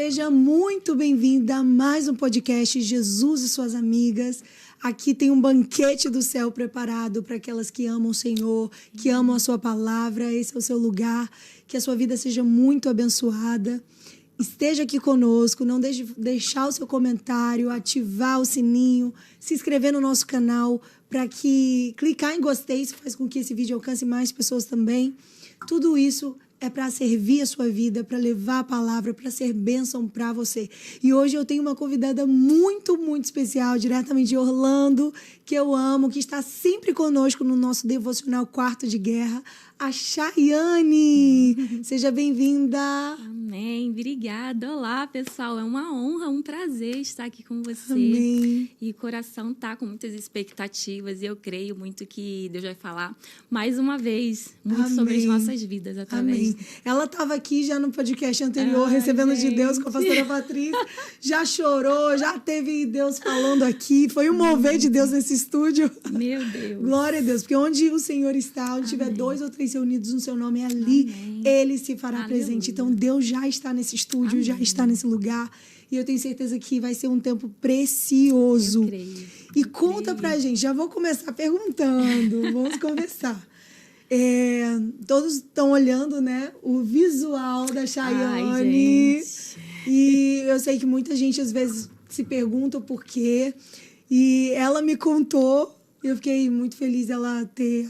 Seja muito bem-vinda a mais um podcast Jesus e Suas Amigas. Aqui tem um banquete do céu preparado para aquelas que amam o Senhor, que amam a sua palavra. Esse é o seu lugar. Que a sua vida seja muito abençoada. Esteja aqui conosco, não deixe de deixar o seu comentário, ativar o sininho, se inscrever no nosso canal para que clicar em gostei, isso faz com que esse vídeo alcance mais pessoas também. Tudo isso é para servir a sua vida, para levar a palavra, para ser bênção para você. E hoje eu tenho uma convidada muito, muito especial, diretamente de Orlando, que eu amo, que está sempre conosco no nosso devocional Quarto de Guerra, a Chayane. Seja bem-vinda. Amém, obrigada. Olá, pessoal. É uma honra, um prazer estar aqui com você. Amém. E o coração está com muitas expectativas e eu creio muito que Deus vai falar mais uma vez muito Amém. sobre as nossas vidas através. Amém. Ela estava aqui já no podcast anterior, recebendo de Deus com a pastora Patrícia. Já chorou, já teve Deus falando aqui. Foi um mover de Deus nesse estúdio. Meu Deus. Glória a Deus, porque onde o Senhor está, onde tiver 2 ou 3 reunidos no seu nome, ali Ele se fará Aleluia. presente. Então, Deus já está nesse estúdio, já está nesse lugar. E eu tenho certeza que vai ser um tempo precioso. Eu creio. E conta pra gente, já vou começar perguntando, vamos conversar. Todos estão olhando, né, o visual da Chayane. Ai, gente. E eu sei que muita gente às vezes se pergunta o porquê. E ela me contou, eu fiquei muito feliz ela ter,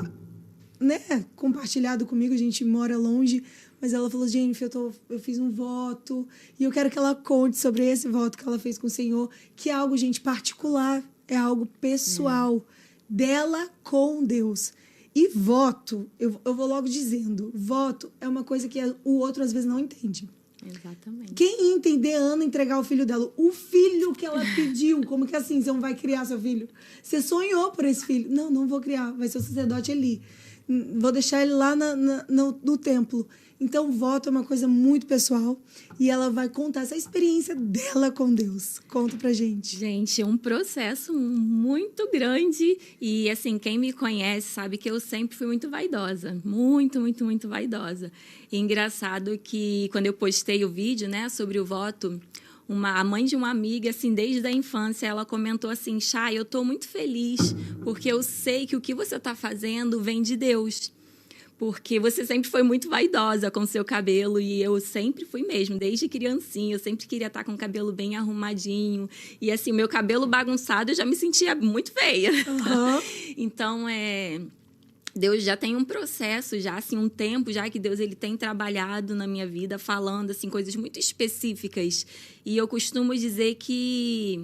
né, compartilhado comigo. A gente mora longe, mas ela falou: Jennifer, eu fiz um voto e eu quero que ela conte sobre esse voto que ela fez com o Senhor, que é algo, gente, particular, é algo pessoal dela com Deus. E voto, eu vou logo dizendo, voto é uma coisa que o outro às vezes não entende. Exatamente. Quem ia entender a Ana entregar o filho dela? O filho que ela pediu. Como que assim você não vai criar seu filho? Você sonhou por esse filho. Não vou criar. Vai ser o sacerdote ali. Vou deixar ele lá no templo. Então, o voto é uma coisa muito pessoal. E ela vai contar essa experiência dela com Deus. Conta pra gente. Gente, é um processo muito grande. E, assim, quem me conhece sabe que eu sempre fui muito vaidosa. Muito, muito, muito vaidosa. E engraçado que, quando eu postei o vídeo, né, sobre o voto, a mãe de uma amiga, assim, desde a infância, ela comentou assim: Chay, eu tô muito feliz, porque eu sei que o que você tá fazendo vem de Deus. Porque você sempre foi muito vaidosa com o seu cabelo, e eu sempre fui mesmo, desde criancinha. Eu sempre queria estar com o cabelo bem arrumadinho. E, assim, meu cabelo bagunçado, eu já me sentia muito feia. Então, Deus já tem um processo, já, assim, um tempo já que Deus ele tem trabalhado na minha vida, falando, assim, coisas muito específicas. E eu costumo dizer que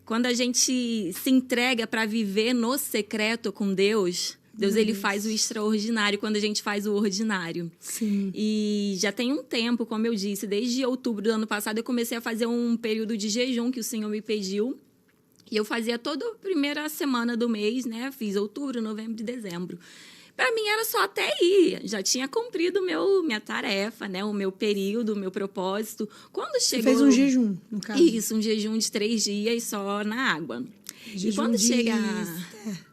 quando a gente se entrega para viver no secreto com Deus ele faz o extraordinário quando a gente faz o ordinário. Sim. E já tem um tempo, como eu disse, desde outubro do ano passado, eu comecei a fazer um período de jejum que o Senhor me pediu. E eu fazia toda a primeira semana do mês, né? Fiz outubro, novembro e dezembro. Para mim era só até ir. Já tinha cumprido minha tarefa, né? O meu período, o meu propósito. Quando chegou... Você fez um jejum, no caso? Isso, um jejum de 3 dias só na água. E quando chega...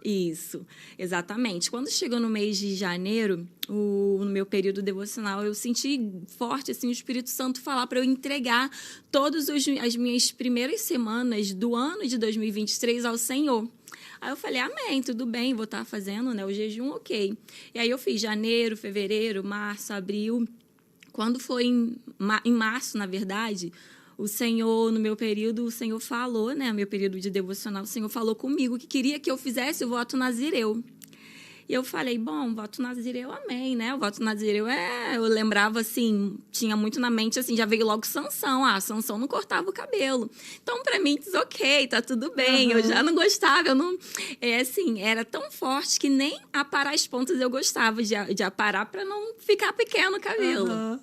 Isso, exatamente. Quando chegou no mês de janeiro, no meu período devocional, eu senti forte assim, o Espírito Santo falar para eu entregar todas as minhas primeiras semanas do ano de 2023 ao Senhor. Aí eu falei: amém, tudo bem, vou estar fazendo, né, o jejum, ok. E aí eu fiz janeiro, fevereiro, março, abril. Quando foi em março, na verdade... O Senhor, no meu período, o Senhor falou, né? Meu período de devocional, o Senhor falou comigo que queria que eu fizesse o voto nazireu. E eu falei: bom, voto nazireu, amém, né? O voto nazireu eu lembrava, assim, tinha muito na mente, assim, já veio logo Sansão. Sansão não cortava o cabelo. Então, pra mim, diz ok, tá tudo bem. Eu já não gostava, eu não... assim, era tão forte que nem aparar as pontas eu gostava de aparar pra não ficar pequeno o cabelo.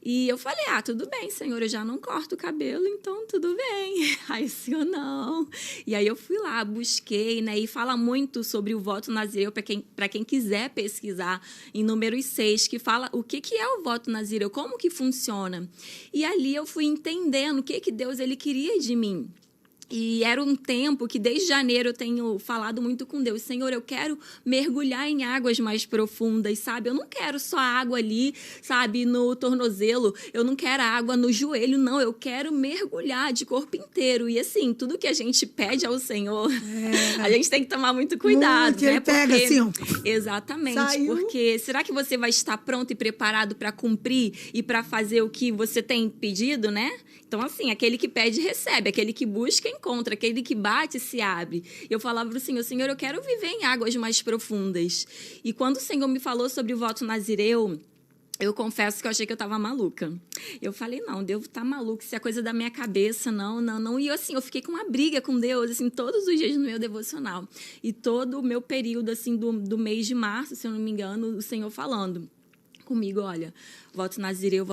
E eu falei: tudo bem, Senhor, eu já não corto o cabelo, então tudo bem. Aí, Senhor, não. E aí eu fui lá, busquei, né? E fala muito sobre o voto nazireu, para quem quiser pesquisar, em Números 6, que fala o que é o voto nazireu, como que funciona. E ali eu fui entendendo o que Deus ele queria de mim. E era um tempo que, desde janeiro, eu tenho falado muito com Deus. Senhor, eu quero mergulhar em águas mais profundas, sabe? Eu não quero só água ali, sabe, no tornozelo. Eu não quero água no joelho, não. Eu quero mergulhar de corpo inteiro. E, assim, tudo que a gente pede ao Senhor, a gente tem que tomar muito cuidado, né? Ele pega assim, ó. Exatamente. Saiu. Porque será que você vai estar pronto e preparado para cumprir e para fazer o que você tem pedido, né? Então, assim, aquele que pede, recebe. Aquele que busca, encontra. Aquele que bate, se abre. Eu falava para o Senhor, Senhor, eu quero viver em águas mais profundas. E quando o Senhor me falou sobre o voto nazireu, eu confesso que eu achei que eu estava maluca. Eu falei, não, Deus tá maluco, isso é coisa da minha cabeça, não. E assim, eu fiquei com uma briga com Deus, assim, todos os dias no meu devocional. E todo o meu período, assim, do mês de março, se eu não me engano, o Senhor falando comigo, olha, voto nazireu.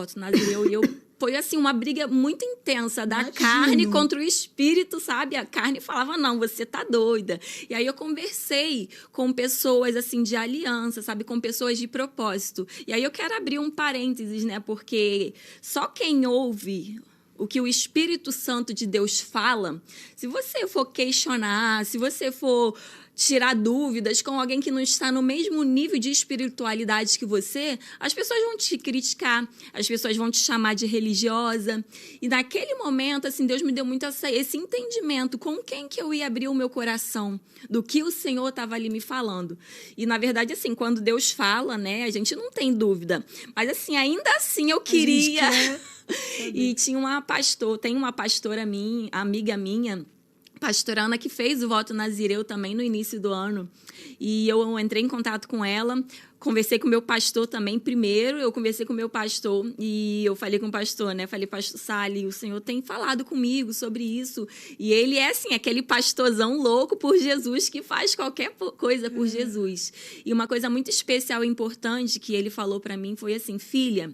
E eu... Foi, assim, uma briga muito intensa da carne contra o espírito, sabe? A carne falava, não, você tá doida. E aí eu conversei com pessoas, assim, de aliança, sabe? Com pessoas de propósito. E aí eu quero abrir um parênteses, né? Porque só quem ouve o que o Espírito Santo de Deus fala, se você for questionar, se você for tirar dúvidas com alguém que não está no mesmo nível de espiritualidade que você, as pessoas vão te criticar, as pessoas vão te chamar de religiosa. E naquele momento, assim, Deus me deu muito esse entendimento com quem que eu ia abrir o meu coração, do que o Senhor estava ali me falando. E, na verdade, assim, quando Deus fala, né, a gente não tem dúvida. Mas, assim, ainda assim eu queria... E tem uma pastora minha, amiga minha, pastora Ana, que fez o voto nazireu também no início do ano. E eu entrei em contato com ela, conversei com o meu pastor também primeiro. Eu conversei com o meu pastor e eu falei com o pastor, né? Falei, pastor Sali, o Senhor tem falado comigo sobre isso. E ele é, assim, aquele pastorzão louco por Jesus que faz qualquer coisa por Jesus. E uma coisa muito especial e importante que ele falou para mim foi assim, filha,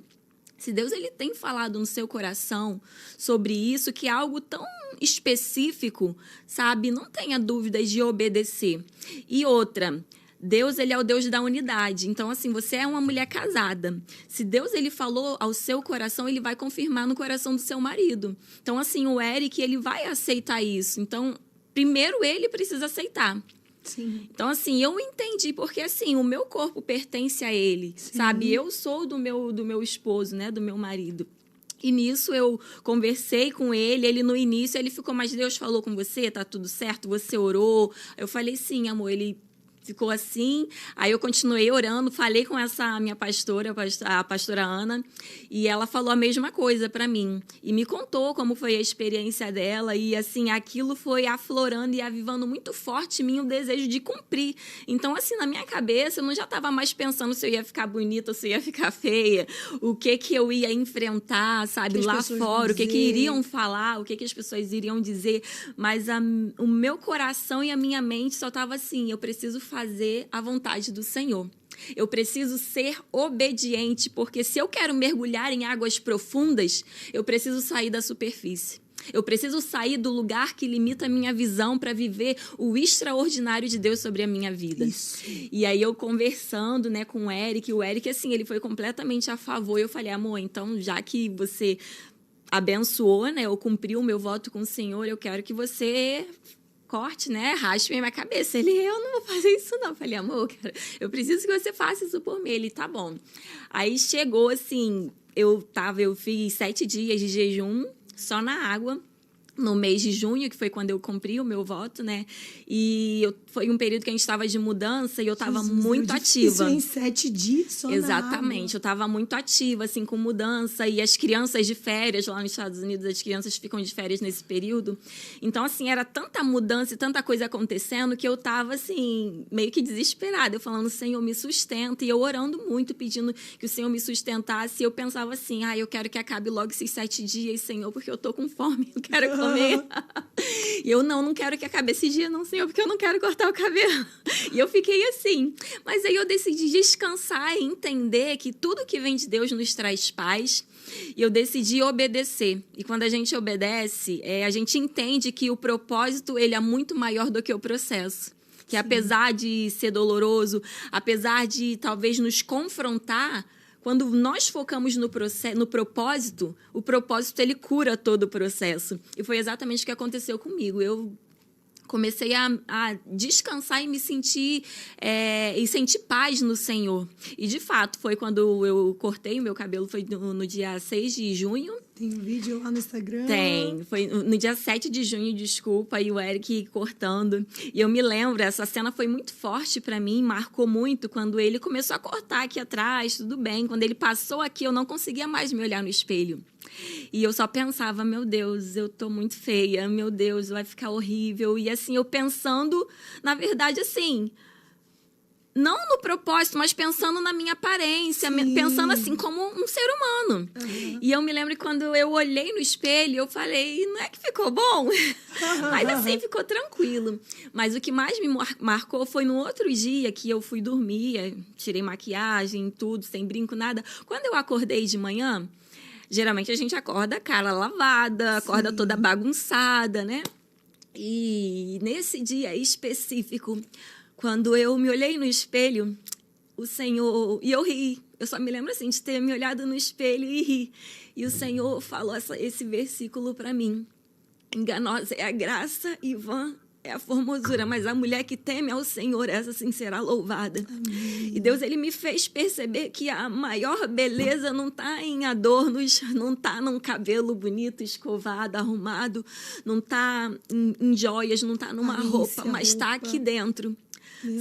se Deus ele tem falado no seu coração sobre isso, que é algo tão específico, sabe? Não tenha dúvidas de obedecer. E outra, Deus ele é o Deus da unidade. Então, assim, você é uma mulher casada. Se Deus ele falou ao seu coração, ele vai confirmar no coração do seu marido. Então, assim, o Eric ele vai aceitar isso. Então, primeiro ele precisa aceitar. Sim. Então, assim, eu entendi, porque, assim, o meu corpo pertence a ele, sim, sabe? Eu sou do meu esposo, né? Do meu marido. E nisso eu conversei com ele no início, ele ficou, mas Deus falou com você? Tá tudo certo? Você orou? Eu falei, sim, amor, ele... Ficou assim, aí eu continuei orando, falei com essa minha pastora, a pastora Ana, e ela falou a mesma coisa para mim. E me contou como foi a experiência dela, e assim, aquilo foi aflorando e avivando muito forte em mim o desejo de cumprir. Então, assim, na minha cabeça, eu não já estava mais pensando se eu ia ficar bonita ou se eu ia ficar feia, o que eu ia enfrentar, sabe, lá fora, o que iriam falar, o que as pessoas iriam dizer, mas o meu coração e a minha mente só estava assim, eu preciso fazer a vontade do Senhor. Eu preciso ser obediente, porque se eu quero mergulhar em águas profundas, eu preciso sair da superfície. Eu preciso sair do lugar que limita a minha visão para viver o extraordinário de Deus sobre a minha vida. Isso. E aí eu conversando, né, com o Eric, assim, ele foi completamente a favor. Eu falei, amor, então já que você abençoou, né, eu cumpri o meu voto com o Senhor, eu quero que você... corte, né? Raspe a minha cabeça. Ele, eu não vou fazer isso não. Eu falei, amor, cara, eu preciso que você faça isso por mim. Ele, tá bom. Aí chegou, assim, eu fiz 7 dias de jejum só na água, no mês de junho, que foi quando eu cumpri o meu voto, né? E foi um período que a gente estava de mudança e eu estava muito ativa. Em 7 dias só exatamente, eu estava muito ativa, assim, com mudança. E as crianças de férias, lá nos Estados Unidos, as crianças ficam de férias nesse período. Então, assim, era tanta mudança e tanta coisa acontecendo que eu estava, assim, meio que desesperada. Eu falando, Senhor, me sustenta. E eu orando muito, pedindo que o Senhor me sustentasse. E eu pensava assim, eu quero que acabe logo esses 7 dias, Senhor, porque eu tô com fome, eu quero comer. E eu não quero que acabe esse dia, não, Senhor, porque eu não quero cortar o cabelo. E eu fiquei assim. Mas aí eu decidi descansar e entender que tudo que vem de Deus nos traz paz. E eu decidi obedecer. E quando a gente obedece, a gente entende que o propósito ele é muito maior do que o processo. Que apesar de ser doloroso, apesar de talvez nos confrontar, quando nós focamos no propósito, o propósito ele cura todo o processo. E foi exatamente o que aconteceu comigo. Eu comecei a descansar e me sentir e sentir paz no Senhor. E, de fato, foi quando eu cortei o meu cabelo, foi no dia 6 de junho. Tem um vídeo lá no Instagram? Tem. Foi no dia 7 de junho, desculpa, e o Eric cortando. E eu me lembro, essa cena foi muito forte para mim, marcou muito, quando ele começou a cortar aqui atrás, tudo bem. Quando ele passou aqui, eu não conseguia mais me olhar no espelho. E eu só pensava, meu Deus, eu tô muito feia, meu Deus, vai ficar horrível. E assim, eu pensando, na verdade, assim, não no propósito, mas pensando na minha aparência, pensando assim, como um ser humano. Uhum. E eu me lembro que quando eu olhei no espelho, eu falei, não é que ficou bom? Mas assim, ficou tranquilo. Mas o que mais me marcou foi no outro dia que eu fui dormir, tirei maquiagem, tudo, sem brinco, nada. Quando eu acordei de manhã, geralmente a gente acorda cara lavada, acorda toda bagunçada, né? E nesse dia específico, quando eu me olhei no espelho, o Senhor... E eu ri. Eu só me lembro assim de ter me olhado no espelho e ri. E o Senhor falou esse versículo para mim. Enganosa é a graça e vã é a formosura, mas a mulher que teme ao Senhor, essa sim será louvada. Amém. E Deus, ele me fez perceber que a maior beleza não está em adornos, não está num cabelo bonito, escovado, arrumado, não está em joias, não está numa roupa, mas está aqui dentro.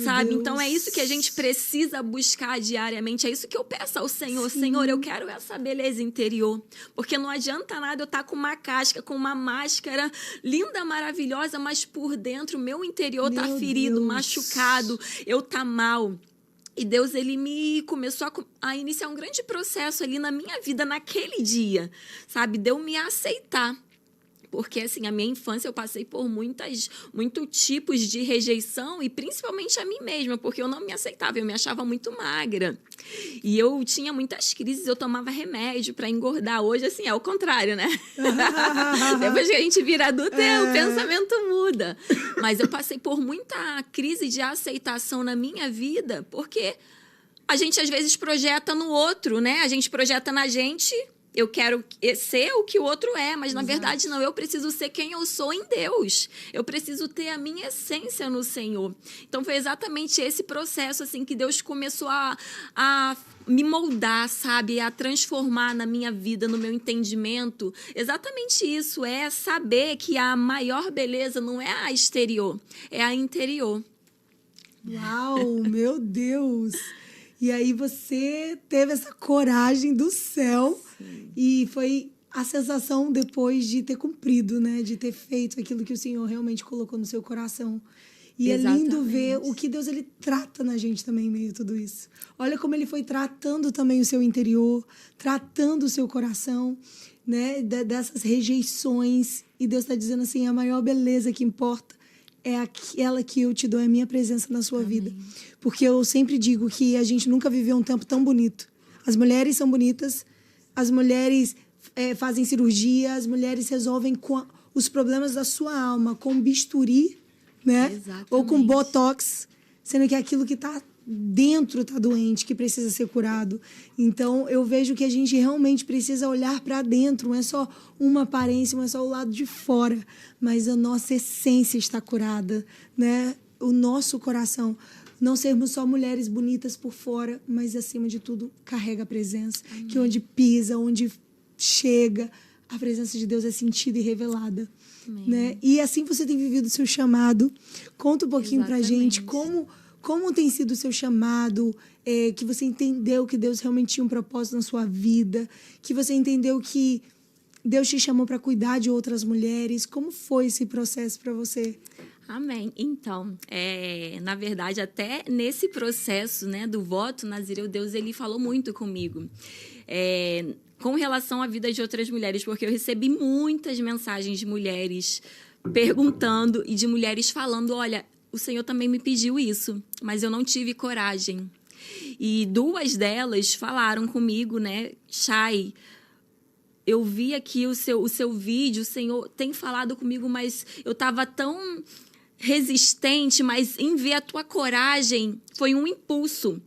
Sabe? Deus. Então é isso que a gente precisa buscar diariamente. É isso que eu peço ao Senhor. Sim. Senhor, eu quero essa beleza interior. Porque não adianta nada eu estar com uma casca, com uma máscara linda, maravilhosa, mas por dentro, meu interior está ferido, machucado, eu tá mal. E Deus, ele me começou a iniciar um grande processo ali na minha vida naquele dia, sabe? De eu me aceitar. Porque, assim, a minha infância eu passei por muitos tipos de rejeição e principalmente a mim mesma, porque eu não me aceitava, eu me achava muito magra. E eu tinha muitas crises, eu tomava remédio para engordar. Hoje, assim, é o contrário, né? Depois que a gente vira adulta, o pensamento muda. Mas eu passei por muita crise de aceitação na minha vida, porque a gente, às vezes, projeta no outro, né? A gente projeta na gente... Eu quero ser o que o outro é, mas, na verdade, não. Eu preciso ser quem eu sou em Deus. Eu preciso ter a minha essência no Senhor. Então, foi exatamente esse processo assim, que Deus começou a me moldar, sabe? A transformar na minha vida, no meu entendimento. Exatamente isso. É saber que a maior beleza não é a exterior, é a interior. Uau, meu Deus! E aí você teve essa coragem do céu. Sim. E foi a sensação depois de ter cumprido, né? De ter feito aquilo que o Senhor realmente colocou no seu coração. E exatamente. É lindo ver o que Deus, ele trata na gente também em meio a tudo isso. Olha como ele foi tratando também o seu interior, tratando o seu coração, né? Dessas rejeições. E Deus está dizendo assim, a maior beleza que importa é aquela que eu te dou, é a minha presença na sua vida. Porque eu sempre digo que a gente nunca viveu um tempo tão bonito. As mulheres são bonitas, as mulheres fazem cirurgia, as mulheres resolvem os problemas da sua alma com bisturi, né? Exatamente. Ou com botox, sendo que aquilo que está dentro está doente, que precisa ser curado. Então, eu vejo que a gente realmente precisa olhar para dentro, não é só uma aparência, não é só o lado de fora, mas a nossa essência está curada, né? O nosso coração. Não sermos só mulheres bonitas por fora, mas, acima de tudo, carrega a presença. Amém. Que onde pisa, onde chega, a presença de Deus é sentida e revelada. Né? E assim você tem vivido o seu chamado. Conta um pouquinho para a gente como tem sido o seu chamado, que você entendeu que Deus realmente tinha um propósito na sua vida, que você entendeu que Deus te chamou para cuidar de outras mulheres. Como foi esse processo para você? Amém. Então, na verdade, até nesse processo, né, do voto nazireu, Deus, ele falou muito comigo. Com relação à vida de outras mulheres, porque eu recebi muitas mensagens de mulheres perguntando e de mulheres falando, olha, o Senhor também me pediu isso, mas eu não tive coragem. E 2 delas falaram comigo, né, Chay, eu vi aqui o seu vídeo, o Senhor tem falado comigo, mas eu estava tão resistente, mas em ver a tua coragem foi um impulso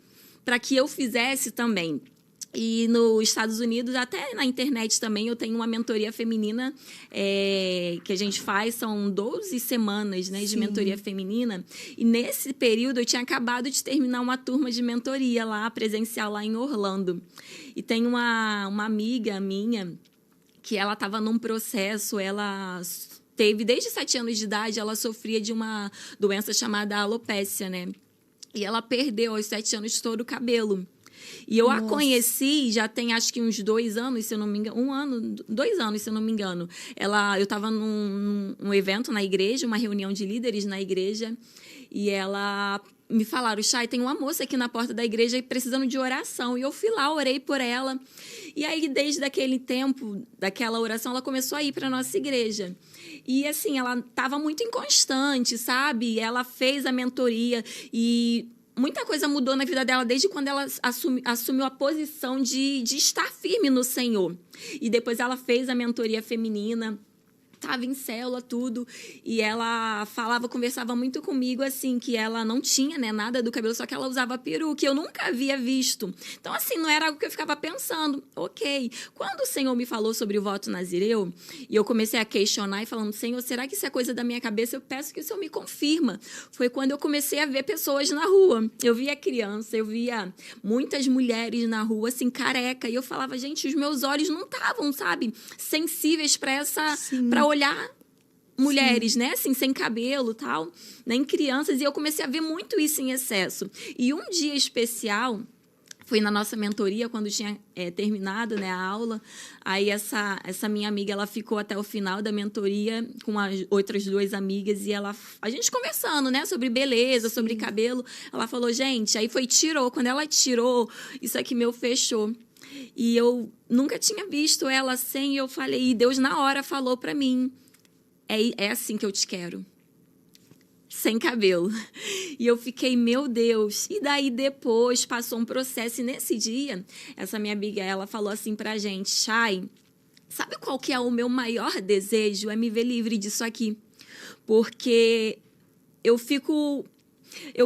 para que eu fizesse também. E nos Estados Unidos, até na internet também, eu tenho uma mentoria feminina que a gente faz, são 12 semanas, né, de mentoria feminina. E nesse período eu tinha acabado de terminar uma turma de mentoria lá, presencial lá em Orlando. E tem uma amiga minha que ela estava num processo, ela teve, desde 7 anos de idade, ela sofria de uma doença chamada alopécia, né? E ela perdeu aos 7 anos todo o cabelo. E eu a conheci, já tem acho que uns 2 anos, se eu não me engano, 2 anos, se eu não me engano. Eu estava num evento na igreja, uma reunião de líderes na igreja, e ela me falaram, Chay, tem uma moça aqui na porta da igreja precisando de oração. E eu fui lá, orei por ela. E aí, desde aquele tempo, daquela oração, ela começou a ir para a nossa igreja. E, assim, ela estava muito inconstante, sabe? Ela fez a mentoria e muita coisa mudou na vida dela desde quando ela assumiu a posição de estar firme no Senhor. E depois ela fez a mentoria feminina, estava em célula, tudo, e ela conversava muito comigo, assim, que ela não tinha, né, nada do cabelo, só que ela usava peruca, que eu nunca havia visto. Então, assim, não era algo que eu ficava pensando. Ok. Quando o Senhor me falou sobre o voto nazireu, e eu comecei a questionar e falando, Senhor, será que isso é coisa da minha cabeça? Eu peço que o Senhor me confirma. Foi quando eu comecei a ver pessoas na rua. Eu via criança, eu via muitas mulheres na rua, assim, careca, e eu falava, gente, os meus olhos não estavam, sabe, sensíveis para olhar mulheres, né, assim, sem cabelo, tal, nem crianças, e eu comecei a ver muito isso em excesso. E um dia especial foi na nossa mentoria, quando tinha terminado, né, a aula. Aí essa minha amiga, ela ficou até o final da mentoria com as outras 2 amigas, e a gente conversando, né, sobre beleza, sobre cabelo. Ela falou, gente, aí tirou. Quando ela tirou, isso aqui meu fechou. E eu nunca tinha visto ela sem, e eu falei, e Deus na hora falou para mim, é assim que eu te quero, sem cabelo. E eu fiquei, meu Deus. E daí depois passou um processo, e nesse dia, essa minha amiga, ela falou assim pra gente, Chay, sabe qual que é o meu maior desejo? É me ver livre disso aqui. Porque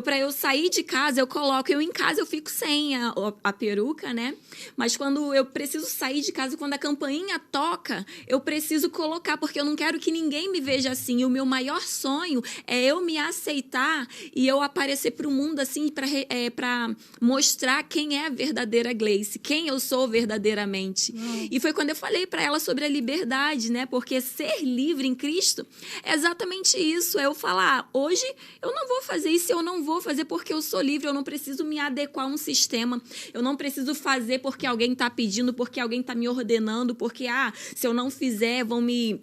para eu sair de casa, eu em casa eu fico sem a peruca, né? Mas quando eu preciso sair de casa, quando a campainha toca, eu preciso colocar, porque eu não quero que ninguém me veja assim. E o meu maior sonho é eu me aceitar e eu aparecer para o mundo assim, para mostrar quem é a verdadeira Gleice, quem eu sou verdadeiramente. E foi quando eu falei para ela sobre a liberdade, né? Porque ser livre em Cristo é exatamente isso. É eu falar, hoje eu não vou fazer isso, eu não vou fazer porque eu sou livre, eu não preciso me adequar a um sistema, eu não preciso fazer porque alguém está pedindo, porque alguém está me ordenando, porque, se eu não fizer, vão me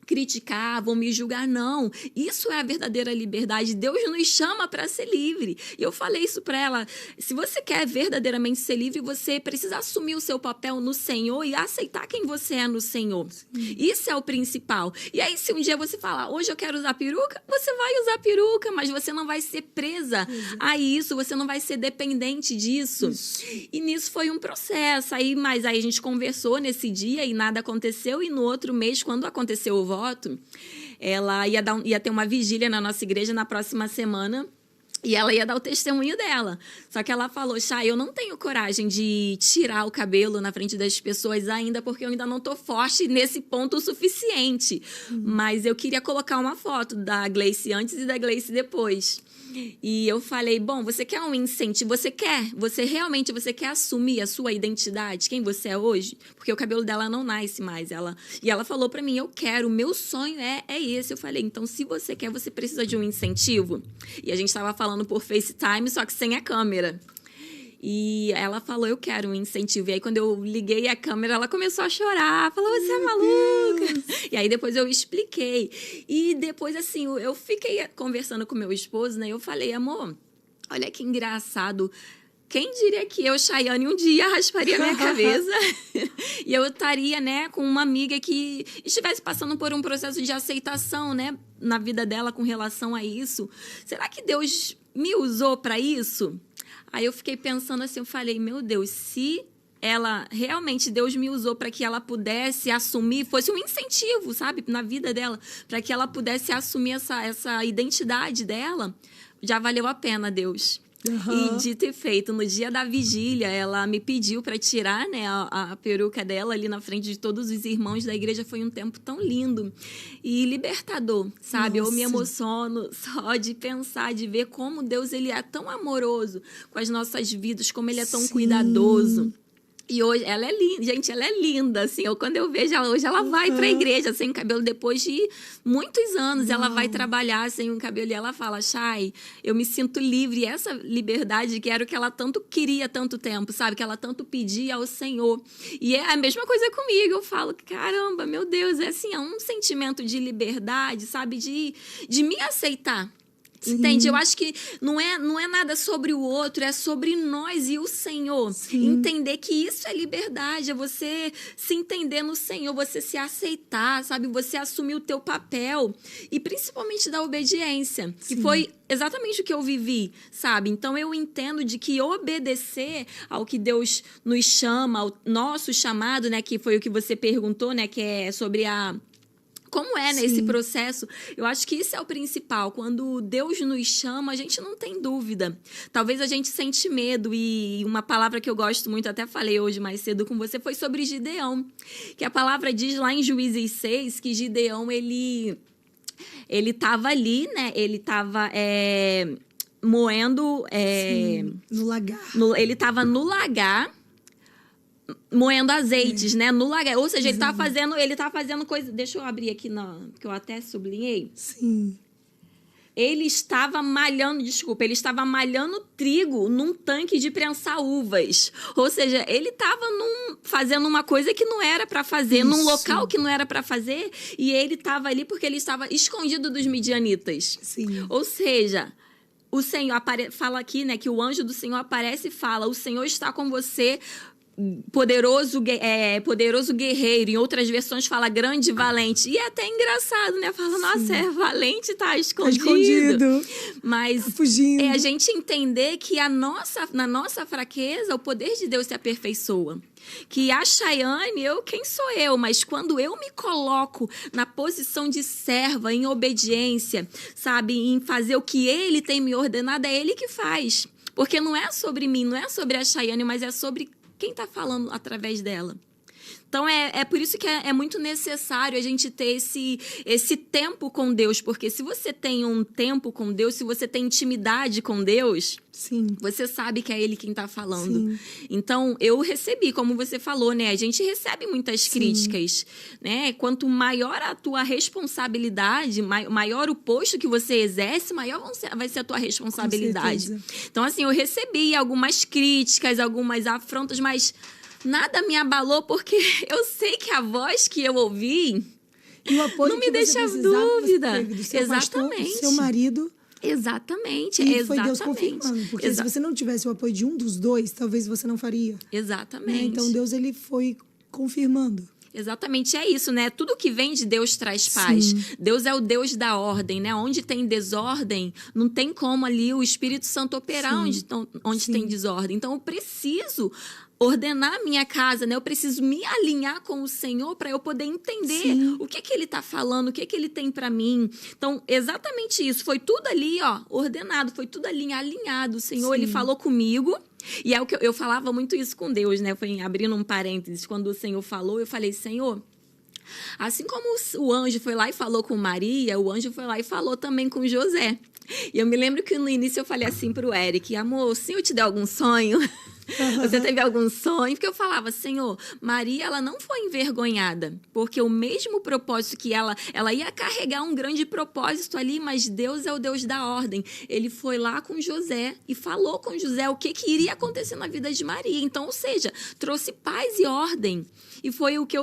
criticar, vão me julgar. Não, isso é a verdadeira liberdade. Deus nos chama para ser livre. E eu falei isso para ela, se você quer verdadeiramente ser livre, você precisa assumir o seu papel no Senhor e aceitar quem você é no Senhor. Isso é o principal. E aí, se um dia você falar, hoje eu quero usar peruca, você vai usar peruca, mas você não vai ser presa a isso, você não vai ser dependente disso. E nisso foi um processo. Mas aí a gente conversou nesse dia e nada aconteceu, e no outro mês, quando aconteceu o voto, ela ia ter uma vigília na nossa igreja na próxima semana, e ela ia dar o testemunho dela. Só que ela falou, Chay, eu não tenho coragem de tirar o cabelo na frente das pessoas ainda, porque eu ainda não estou forte nesse ponto o suficiente. Mas eu queria colocar uma foto da Gleice antes e da Gleice depois. E eu falei, bom, você quer um incentivo? Você quer assumir a sua identidade, quem você é hoje? Porque o cabelo dela não nasce mais. E ela falou pra mim, eu quero, o meu sonho é esse. Eu falei, então se você quer, você precisa de um incentivo. E a gente estava falando por FaceTime, só que sem a câmera. E ela falou, eu quero um incentivo. E aí, quando eu liguei a câmera, ela começou a chorar. Falou, você é maluca? Deus. E aí, depois eu expliquei. E depois, assim, eu fiquei conversando com meu esposo, né? Eu falei, amor, olha que engraçado. Quem diria que eu, Chayane, um dia rasparia minha cabeça e eu estaria, né, com uma amiga que estivesse passando por um processo de aceitação, né, na vida dela com relação a isso. Será que Deus me usou para isso? Aí eu fiquei pensando assim, eu falei, meu Deus, se realmente Deus me usou para que ela pudesse assumir, fosse um incentivo, sabe, na vida dela, para que ela pudesse assumir essa identidade dela, já valeu a pena, Deus. E dito e feito, no dia da vigília, ela me pediu para tirar, né, a peruca dela ali na frente de todos os irmãos da igreja. Foi um tempo tão lindo e libertador, sabe? Nossa. Eu me emociono só de pensar, de ver como Deus ele é tão amoroso com as nossas vidas, como ele é tão cuidadoso. E hoje, ela é linda, gente, ela é linda, assim, quando eu vejo ela hoje, ela vai pra igreja sem cabelo, depois de muitos anos, ela vai trabalhar sem um cabelo, e ela fala, Chay, eu me sinto livre, e essa liberdade que era o que ela tanto queria há tanto tempo, sabe, que ela tanto pedia ao Senhor, e é a mesma coisa comigo, eu falo, caramba, meu Deus, é assim, é um sentimento de liberdade, sabe, de me aceitar. Sim. Entende? Eu acho que não é nada sobre o outro, é sobre nós e o Senhor. Sim. Entender que isso é liberdade, é você se entender no Senhor, você se aceitar, sabe? Você assumir o teu papel e principalmente da obediência, Sim. que foi exatamente o que eu vivi, sabe? Então eu entendo de que obedecer ao que Deus nos chama, ao nosso chamado, né? Que foi o que você perguntou, né? Que é sobre como é, né, esse processo? Eu acho que isso é o principal. Quando Deus nos chama, a gente não tem dúvida. Talvez a gente sente medo. E uma palavra que eu gosto muito, até falei hoje mais cedo com você, foi sobre Gideão. Que a palavra diz lá em Juízes 6 que Gideão, ele estava ali, né? Ele estava moendo... no lagar. Ele estava no lagar, moendo azeites, né? No lagar. Ou seja, ele tá fazendo coisa... Deixa eu abrir aqui, que eu até sublinhei. Sim. Ele estava malhando trigo num tanque de prensar uvas. Ou seja, ele estava fazendo uma coisa que não era para fazer, num local que não era para fazer, e ele estava ali porque ele estava escondido dos midianitas. Sim. Ou seja... O Senhor fala aqui, né, que o anjo do Senhor aparece e fala, o Senhor está com você, poderoso guerreiro. Em outras versões fala grande e valente. E é até engraçado, né? Fala, nossa, é valente, tá escondido. Mas tá fugindo. É a gente entender que na nossa fraqueza, o poder de Deus se aperfeiçoa. Que a Chayane, quem sou eu? Mas quando eu me coloco na posição de serva, em obediência, sabe? Em fazer o que Ele tem me ordenado, é Ele que faz. Porque não é sobre mim, não é sobre a Chayane, mas é sobre quem está falando através dela. Então, é por isso que é muito necessário a gente ter esse tempo com Deus. Porque se você tem um tempo com Deus, se você tem intimidade com Deus, Sim. você sabe que é Ele quem está falando. Sim. Então, eu recebi, como você falou, né? A gente recebe muitas Sim. críticas, né? Quanto maior a tua responsabilidade, maior o posto que você exerce, maior vai ser a tua responsabilidade. Então, assim, eu recebi algumas críticas, algumas afrontas, mas... nada me abalou, porque eu sei que a voz que eu ouvi e o apoio não me deixa dúvida. Do seu Exatamente. Pastor, do seu marido. Exatamente. E foi Deus confirmando. Porque se você não tivesse o apoio de um dos dois, talvez você não faria. Exatamente. Né? Então, Deus ele foi confirmando. Exatamente, é isso, né? Tudo que vem de Deus traz paz. Sim. Deus é o Deus da ordem, né? Onde tem desordem, não tem como ali o Espírito Santo operar onde tem desordem. Então, eu preciso ordenar a minha casa, né? Eu preciso me alinhar com o Senhor para eu poder entender Sim. o que Ele está falando, o que Ele tem para mim. Então, exatamente isso. Foi tudo ali, ordenado, foi tudo ali alinhado. O Senhor, Sim. Ele falou comigo. E é o que eu falava muito isso com Deus, né? Foi abrindo um parênteses. Quando o Senhor falou, eu falei, Senhor, assim como o anjo foi lá e falou com Maria, o anjo foi lá e falou também com José. E eu me lembro que no início eu falei assim pro Eric, amor, o Senhor te deu algum sonho? Você teve algum sonho? Porque eu falava, Senhor, Maria, ela não foi envergonhada, porque o mesmo propósito que ela ia carregar um grande propósito ali, mas Deus é o Deus da ordem. Ele foi lá com José e falou com José o que iria acontecer na vida de Maria. Então, ou seja, trouxe paz e ordem. E foi o que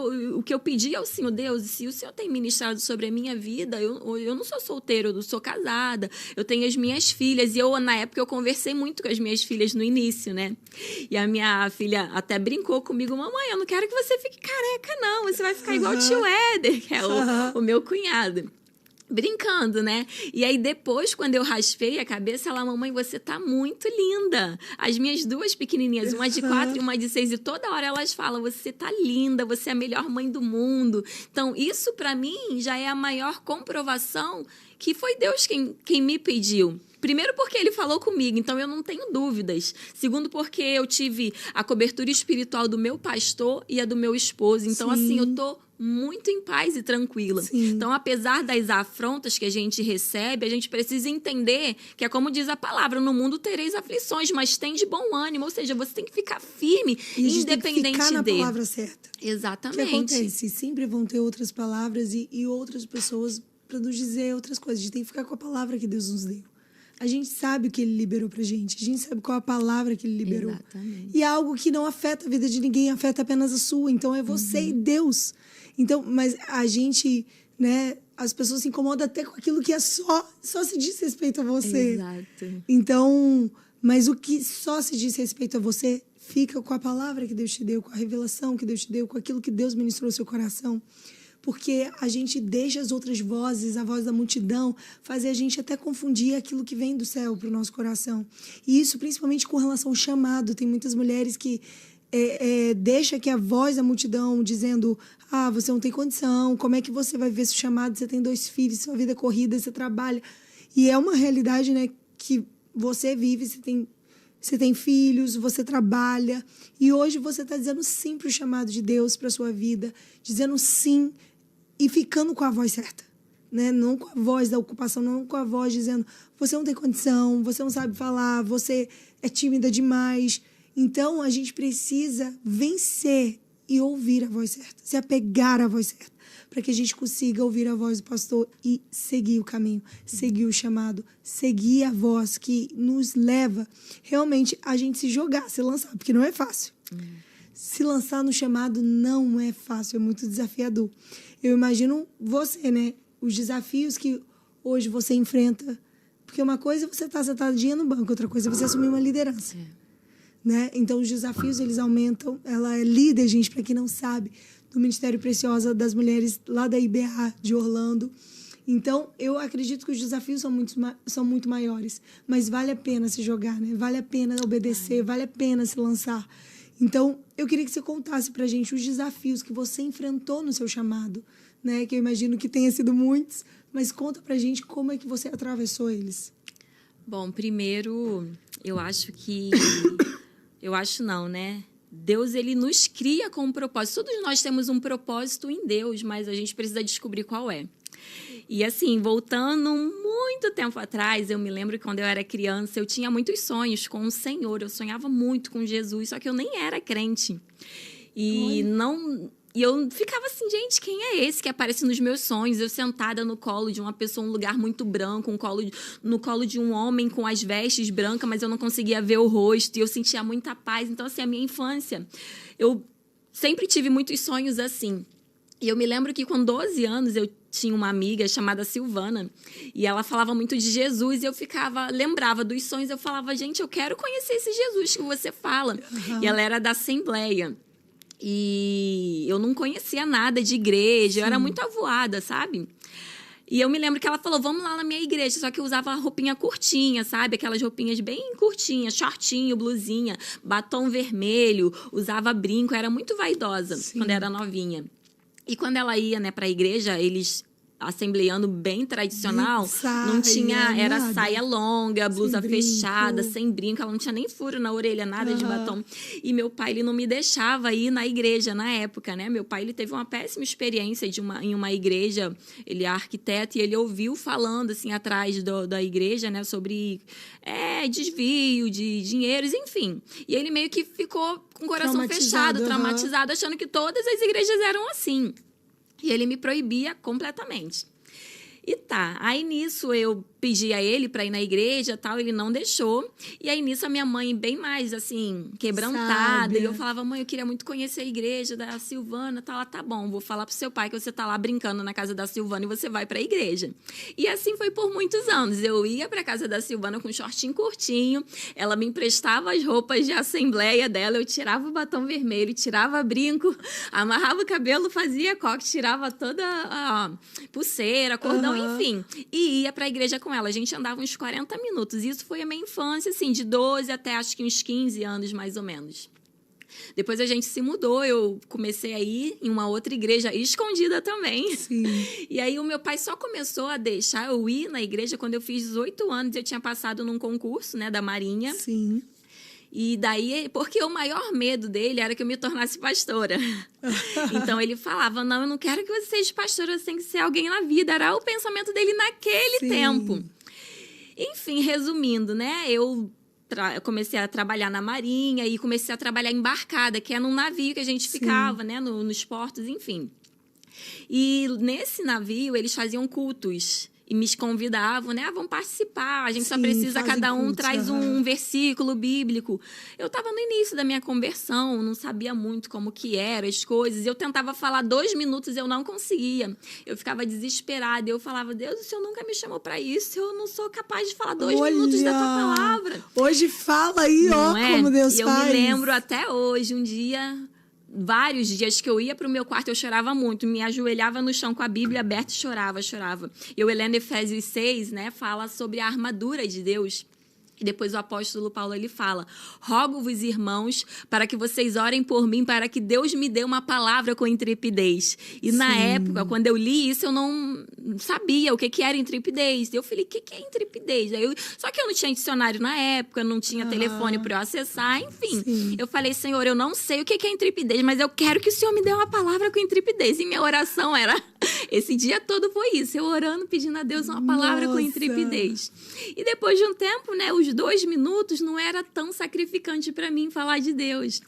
eu pedi ao Senhor, Deus, se o Senhor tem ministrado sobre a minha vida, eu não sou solteira, eu não sou casada, eu tenho as minhas filhas, e na época eu conversei muito com as minhas filhas no início, né? E a minha filha até brincou comigo, mamãe, eu não quero que você fique careca, não, você vai ficar igual o tio Éder, que é o meu cunhado. Brincando, né? E aí depois, quando eu raspei a cabeça, ela, mamãe, você tá muito linda. As minhas duas pequenininhas, uma de 4 e uma de 6, e toda hora elas falam, você tá linda, você é a melhor mãe do mundo. Então, isso pra mim já é a maior comprovação que foi Deus quem me pediu. Primeiro porque ele falou comigo, então eu não tenho dúvidas. Segundo porque eu tive a cobertura espiritual do meu pastor e a do meu esposo. Então, Sim. assim, eu tô muito em paz e tranquila. Sim. Então, apesar das afrontas que a gente recebe, a gente precisa entender que é como diz a palavra, no mundo tereis aflições, mas tem de bom ânimo. Ou seja, você tem que ficar firme, E a gente independente tem que ficar na de. palavra certa. Exatamente. O que acontece? Sempre vão ter outras palavras e outras pessoas para nos dizer outras coisas. A gente tem que ficar com a palavra que Deus nos deu. A gente sabe o que ele liberou pra gente. A gente sabe qual a palavra que ele liberou. Exatamente. E é algo que não afeta a vida de ninguém, afeta apenas a sua. Então, é você e Deus. Então, mas a gente, né, as pessoas se incomodam até com aquilo que é só se diz respeito a você. Exato. Então, mas o que só se diz respeito a você, fica com a palavra que Deus te deu, com a revelação que Deus te deu, com aquilo que Deus ministrou no seu coração. Porque a gente deixa as outras vozes, a voz da multidão, fazer a gente até confundir aquilo que vem do céu para o nosso coração. E isso principalmente com relação ao chamado. Tem muitas mulheres que deixa que a voz da multidão dizendo: ah, você não tem condição, como é que você vai ver seu chamado? Você tem 2 filhos, sua vida é corrida, você trabalha. E é uma realidade, né, que você vive, você tem filhos, você trabalha. E hoje você está dizendo sim para o chamado de Deus para a sua vida, dizendo sim e ficando com a voz certa. Né? Não com a voz da ocupação, não com a voz dizendo: você não tem condição, você não sabe falar, você é tímida demais. Então, a gente precisa vencer e ouvir a voz certa, se apegar à voz certa, para que a gente consiga ouvir a voz do pastor e seguir o caminho, seguir o chamado, seguir a voz que nos leva realmente a gente se jogar, se lançar, porque não é fácil. Se lançar no chamado não é fácil, é muito desafiador. Eu imagino você, né? Os desafios que hoje você enfrenta. Porque uma coisa é você estar sentadinha no banco, outra coisa é você assumir uma liderança. Né? Então, os desafios, eles aumentam. Ela é líder, gente, para quem não sabe, do Ministério Preciosa das Mulheres, lá da IBA de Orlando. Então, eu acredito que os desafios são muito maiores. Mas vale a pena se jogar, né? Vale a pena obedecer, vale a pena se lançar. Então, eu queria que você contasse pra gente os desafios que você enfrentou no seu chamado, né? Que eu imagino que tenha sido muitos, mas conta pra gente como é que você atravessou eles. Bom, primeiro, eu acho que... Eu acho não, né? Deus, ele nos cria com um propósito. Todos nós temos um propósito em Deus, mas a gente precisa descobrir qual é. E assim, voltando muito tempo atrás, eu me lembro que quando eu era criança, eu tinha muitos sonhos com o Senhor. Eu sonhava muito com Jesus, só que eu nem era crente. E eu ficava assim, gente, quem é esse que aparece nos meus sonhos? Eu sentada no colo de uma pessoa, um lugar muito branco, no colo de um homem com as vestes brancas, mas eu não conseguia ver o rosto, e eu sentia muita paz. Então, assim, a minha infância, eu sempre tive muitos sonhos assim. E eu me lembro que com 12 anos eu tinha uma amiga chamada Silvana, e ela falava muito de Jesus, e eu lembrava dos sonhos, eu falava, gente, eu quero conhecer esse Jesus que você fala. E ela era da Assembleia. E eu não conhecia nada de igreja, eu era muito avoada, sabe? E eu me lembro que ela falou, vamos lá na minha igreja, só que eu usava roupinha curtinha, sabe? Aquelas roupinhas bem curtinhas, shortinho, blusinha, batom vermelho, usava brinco, era muito vaidosa quando era novinha. E quando ela ia, né, pra igreja, eles... assembleando bem tradicional, não tinha, era nada. Saia longa, blusa fechada, sem brinco, ela não tinha nem furo na orelha, nada de batom. E meu pai, ele não me deixava ir na igreja na época, né? Meu pai, ele teve uma péssima experiência em uma igreja, ele é arquiteto, e ele ouviu falando, assim, atrás da igreja, né, sobre desvio de dinheiros, enfim. E ele meio que ficou com o coração fechado, traumatizado, achando que todas as igrejas eram assim. E ele me proibia completamente. E tá, aí nisso eu pedi a ele para ir na igreja, tal, ele não deixou. E aí nisso a minha mãe, bem mais assim, quebrantada, e eu falava, mãe, eu queria muito conhecer a igreja da Silvana, tal. Ela, tá bom, vou falar pro seu pai que você tá lá brincando na casa da Silvana e você vai pra igreja. E assim foi por muitos anos. Eu ia pra casa da Silvana com um shortinho curtinho, ela me emprestava as roupas de assembleia dela, eu tirava o batom vermelho, tirava brinco, amarrava o cabelo, fazia coque, tirava toda a pulseira, cordão, enfim. E ia pra igreja com ela. A gente andava uns 40 minutos. Isso foi a minha infância, assim, de 12 até acho que uns 15 anos, mais ou menos. Depois a gente se mudou, eu comecei a ir em uma outra igreja escondida também. Sim. E aí o meu pai só começou a deixar eu ir na igreja quando eu fiz 18 anos. Eu tinha passado num concurso, né, da Marinha. Sim. E daí, porque o maior medo dele era que eu me tornasse pastora. Então ele falava, não, eu não quero que você seja pastora, você tem que ser alguém na vida. Era o pensamento dele naquele tempo. Enfim, resumindo, né, eu comecei a trabalhar na Marinha e comecei a trabalhar embarcada, que é num navio que a gente ficava, né, nos portos, enfim. E nesse navio, eles faziam cultos. E me convidavam, né? Vamos participar. A gente só precisa, cada um traz um versículo bíblico. Eu estava no início da minha conversão, não sabia muito como que eram as coisas. Eu tentava falar 2 minutos, eu não conseguia. Eu ficava desesperada. Eu falava, Deus, o Senhor nunca me chamou para isso. Eu não sou capaz de falar 2 minutos da tua palavra. Hoje fala aí, não como Deus faz. Eu me lembro até hoje, um dia... Vários dias que eu ia para o meu quarto, eu chorava muito. Me ajoelhava no chão com a Bíblia aberta e chorava. Eu lendo Efésios 6, né, fala sobre a armadura de Deus. E depois o apóstolo Paulo, ele fala, rogo-vos, irmãos, para que vocês orem por mim, para que Deus me dê uma palavra com intrepidez. E na época, quando eu li isso, eu não sabia o que era intrepidez. Eu falei, o que é intrepidez? Só que eu não tinha dicionário na época, não tinha telefone para eu acessar, enfim. Eu falei, Senhor, eu não sei o que é intrepidez, mas eu quero que o Senhor me dê uma palavra com intrepidez. E minha oração era, esse dia todo foi isso, eu orando, pedindo a Deus uma palavra com intrepidez. E depois de um tempo, né, os 2 minutos não era tão sacrificante para mim falar de Deus.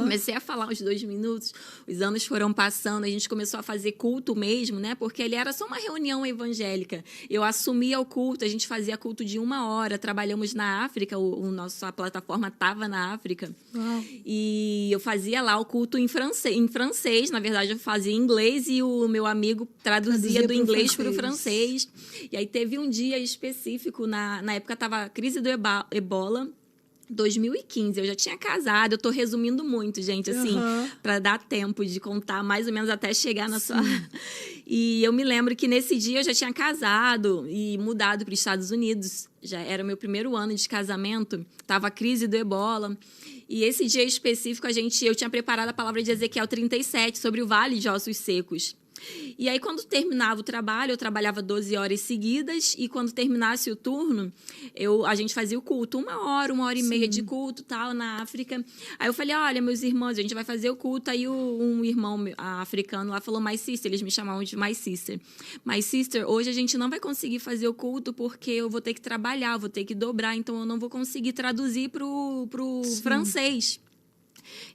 Comecei a falar os 2 minutos, os anos foram passando, a gente começou a fazer culto mesmo, né? Porque ele era só uma reunião evangélica. Eu assumia o culto, a gente fazia culto de 1 hora, trabalhamos na África, a plataforma estava na África. E eu fazia lá o culto em francês, na verdade eu fazia em inglês e o meu amigo traduzia do inglês para o francês. E aí teve um dia específico, na época estava a crise do Ebola, 2015, eu já tinha casado, eu tô resumindo muito, gente, assim, para dar tempo de contar mais ou menos até chegar na sua... E eu me lembro que nesse dia eu já tinha casado e mudado para os Estados Unidos, já era o meu primeiro ano de casamento, tava a crise do Ebola, e esse dia específico eu tinha preparado a palavra de Ezequiel 37 sobre o vale de ossos secos. E aí, quando terminava o trabalho, eu trabalhava 12 horas seguidas e quando terminasse o turno, a gente fazia o culto, 1 hora e meia de culto, tal, na África. Aí eu falei, olha, meus irmãos, a gente vai fazer o culto. Aí um irmão africano lá falou, my sister, eles me chamavam de my sister. My sister, hoje a gente não vai conseguir fazer o culto porque eu vou ter que trabalhar, eu vou ter que dobrar, então eu não vou conseguir traduzir pro francês.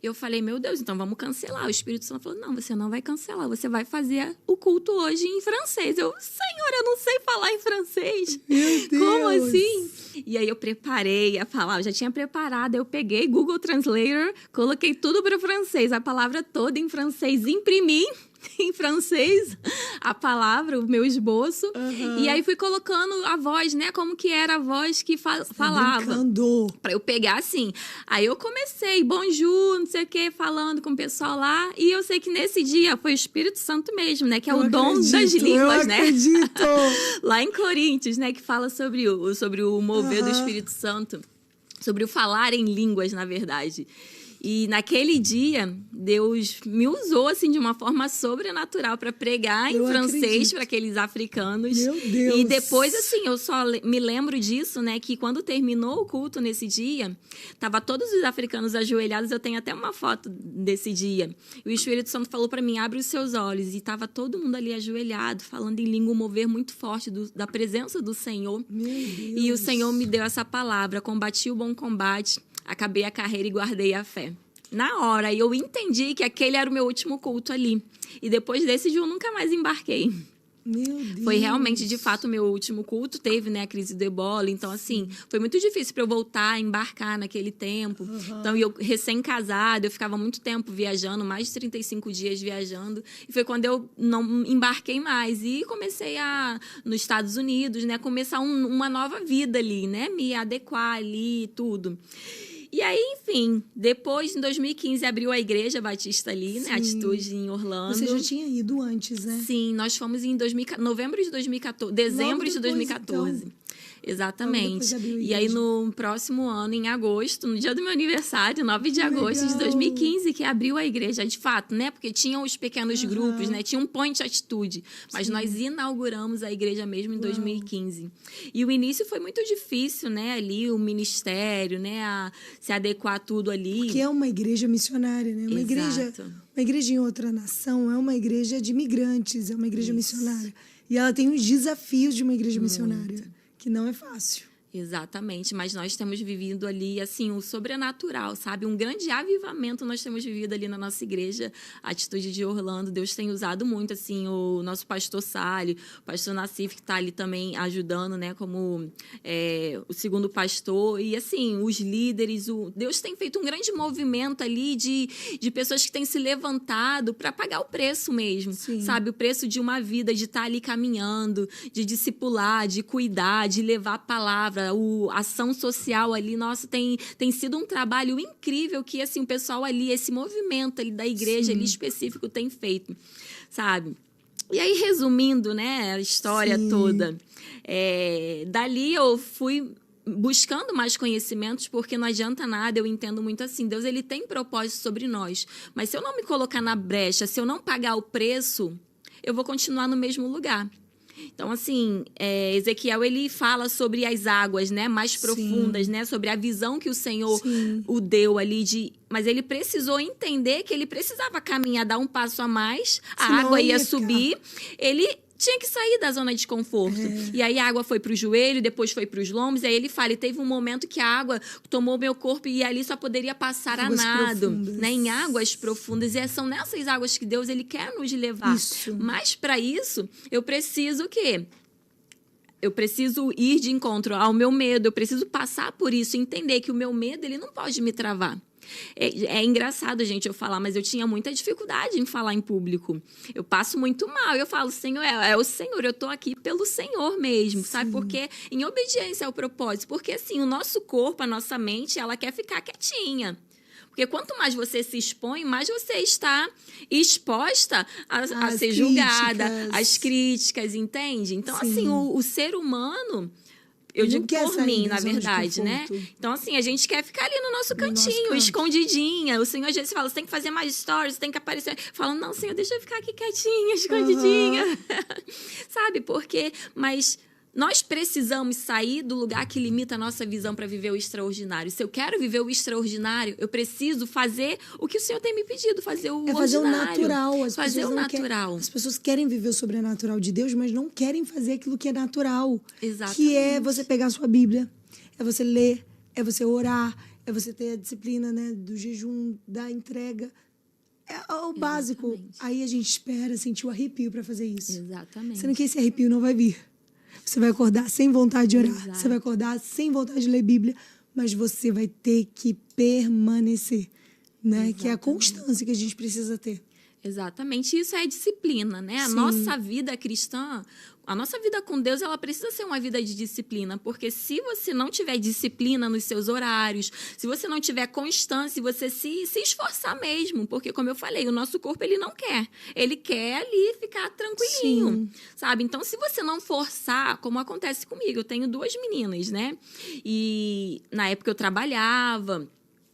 Eu falei, meu Deus, então vamos cancelar. O Espírito Santo falou, não, você não vai cancelar, você vai fazer o culto hoje em francês. Eu, Senhor, eu não sei falar em francês. Meu Deus. Como assim? E aí eu preparei a palavra, já tinha preparado, eu peguei Google Translator, coloquei tudo para o francês, a palavra toda em francês, imprimi em francês a palavra, o meu esboço, e aí fui colocando a voz, né, como que era a voz que falava, para eu pegar assim. Aí eu comecei, bonjour, não sei o que, falando com o pessoal lá, e eu sei que nesse dia foi o Espírito Santo mesmo, né, que é o dom das línguas, né? Lá em Coríntios, né, que fala sobre o mover do Espírito Santo, sobre o falar em línguas, na verdade. E naquele dia, Deus me usou assim, de uma forma sobrenatural para pregar em francês para aqueles africanos. Meu Deus! E depois, assim, eu só me lembro disso, né? Que quando terminou o culto nesse dia, tava todos os africanos ajoelhados. Eu tenho até uma foto desse dia. E o Espírito Santo falou para mim, abre os seus olhos. E tava todo mundo ali ajoelhado, falando em língua, um mover muito forte da presença do Senhor. Meu Deus! E o Senhor me deu essa palavra, combati o bom combate, acabei a carreira e guardei a fé. Na hora, eu entendi que aquele era o meu último culto ali. E depois desse dia, eu nunca mais embarquei. Meu Deus. Foi realmente, de fato, o meu último culto. Teve, né, a crise do Ebola. Então, assim, foi muito difícil para eu voltar a embarcar naquele tempo. Então, eu recém-casada, eu ficava muito tempo viajando, mais de 35 dias viajando. E foi quando eu não embarquei mais. E comecei nos Estados Unidos, né, começar uma nova vida ali, né, me adequar ali e tudo. E aí, enfim, depois, em 2015, abriu a Igreja Batista ali, né? Atitude em Orlando. Você já tinha ido antes, né? Sim, nós fomos em novembro de 2014, dezembro de 2014. Então. Exatamente. E aí, no próximo ano, em agosto, no dia do meu aniversário, 9 de agosto de 2015, que abriu a igreja, de fato, né? Porque tinham os pequenos grupos, né? Tinha um Point Atitude. Mas nós inauguramos a igreja mesmo em 2015. E o início foi muito difícil, né? Ali, o ministério, né? A se adequar a tudo ali. Porque é uma igreja missionária, né? Uma igreja em outra nação é uma igreja de imigrantes, é uma igreja missionária. E ela tem os desafios de uma igreja missionária, que não é fácil. Exatamente, mas nós temos vivido ali, assim, o sobrenatural, sabe? Um grande avivamento nós temos vivido ali na nossa igreja, a Atitude de Orlando. Deus tem usado muito, assim, o nosso pastor Sali, o pastor Nassif, que está ali também ajudando, né? Como o segundo pastor. E, assim, os líderes, Deus tem feito um grande movimento ali de pessoas que têm se levantado para pagar o preço mesmo, sabe? O preço de uma vida, de estar ali caminhando, de discipular, de cuidar, de levar a palavra, a ação social ali, nossa, tem sido um trabalho incrível que, assim, o pessoal ali, esse movimento ali da igreja ali específico tem feito, sabe? E aí, resumindo, né, a história toda, dali eu fui buscando mais conhecimentos, porque não adianta nada, eu entendo muito assim, Deus, ele tem propósito sobre nós, mas se eu não me colocar na brecha, se eu não pagar o preço, eu vou continuar no mesmo lugar. Então, assim, Ezequiel, ele fala sobre as águas, né, mais profundas, né, sobre a visão que o Senhor o deu ali, mas ele precisou entender que ele precisava caminhar, dar um passo a mais, a água ia subir, ele tinha que sair da zona de conforto. E aí a água foi para o joelho, depois foi para os lombos, e aí ele fala, e teve um momento que a água tomou meu corpo e ali só poderia passar a nado, né, em águas profundas. E são nessas águas que Deus, ele quer nos levar. Mas para isso, eu preciso o quê? Eu preciso ir de encontro ao meu medo, eu preciso passar por isso, entender que o meu medo, ele não pode me travar. É engraçado, gente, eu falar, mas eu tinha muita dificuldade em falar em público. Eu passo muito mal. Eu falo, Senhor, é o Senhor, eu tô aqui pelo Senhor mesmo, sabe? Porque em obediência ao propósito. Porque, assim, o nosso corpo, a nossa mente, ela quer ficar quietinha. Porque quanto mais você se expõe, mais você está exposta a ser julgada, às críticas, entende? Então, assim, o ser humano... Eu digo por mim, na verdade, né? Então, assim, a gente quer ficar ali no nosso cantinho, escondidinha. O Senhor, às vezes, fala, você tem que fazer mais stories, você tem que aparecer. Fala, não, Senhor, deixa eu ficar aqui quietinha, escondidinha. Sabe, porque... Mas nós precisamos sair do lugar que limita a nossa visão para viver o extraordinário. Se eu quero viver o extraordinário, eu preciso fazer o que o Senhor tem me pedido, fazer o ordinário. Fazer o natural. As pessoas querem viver o sobrenatural de Deus, mas não querem fazer aquilo que é natural. Exatamente. Que é você pegar a sua Bíblia, é você ler, é você orar, é você ter a disciplina, né, do jejum, da entrega. É o básico. Aí a gente espera sentir o arrepio para fazer isso. Exatamente. Sendo que esse arrepio não vai vir. Você vai acordar sem vontade de orar. Você vai acordar sem vontade de ler Bíblia. Mas você vai ter que permanecer. Né? Que é a constância que a gente precisa ter. Exatamente. Isso é disciplina, né? A nossa vida cristã, a nossa vida com Deus, ela precisa ser uma vida de disciplina. Porque se você não tiver disciplina nos seus horários, se você não tiver constância, você se esforçar mesmo. Porque, como eu falei, o nosso corpo, ele não quer. Ele quer ali ficar tranquilinho, sabe? Então, se você não forçar, como acontece comigo, eu tenho 2 meninas, né? E na época eu trabalhava,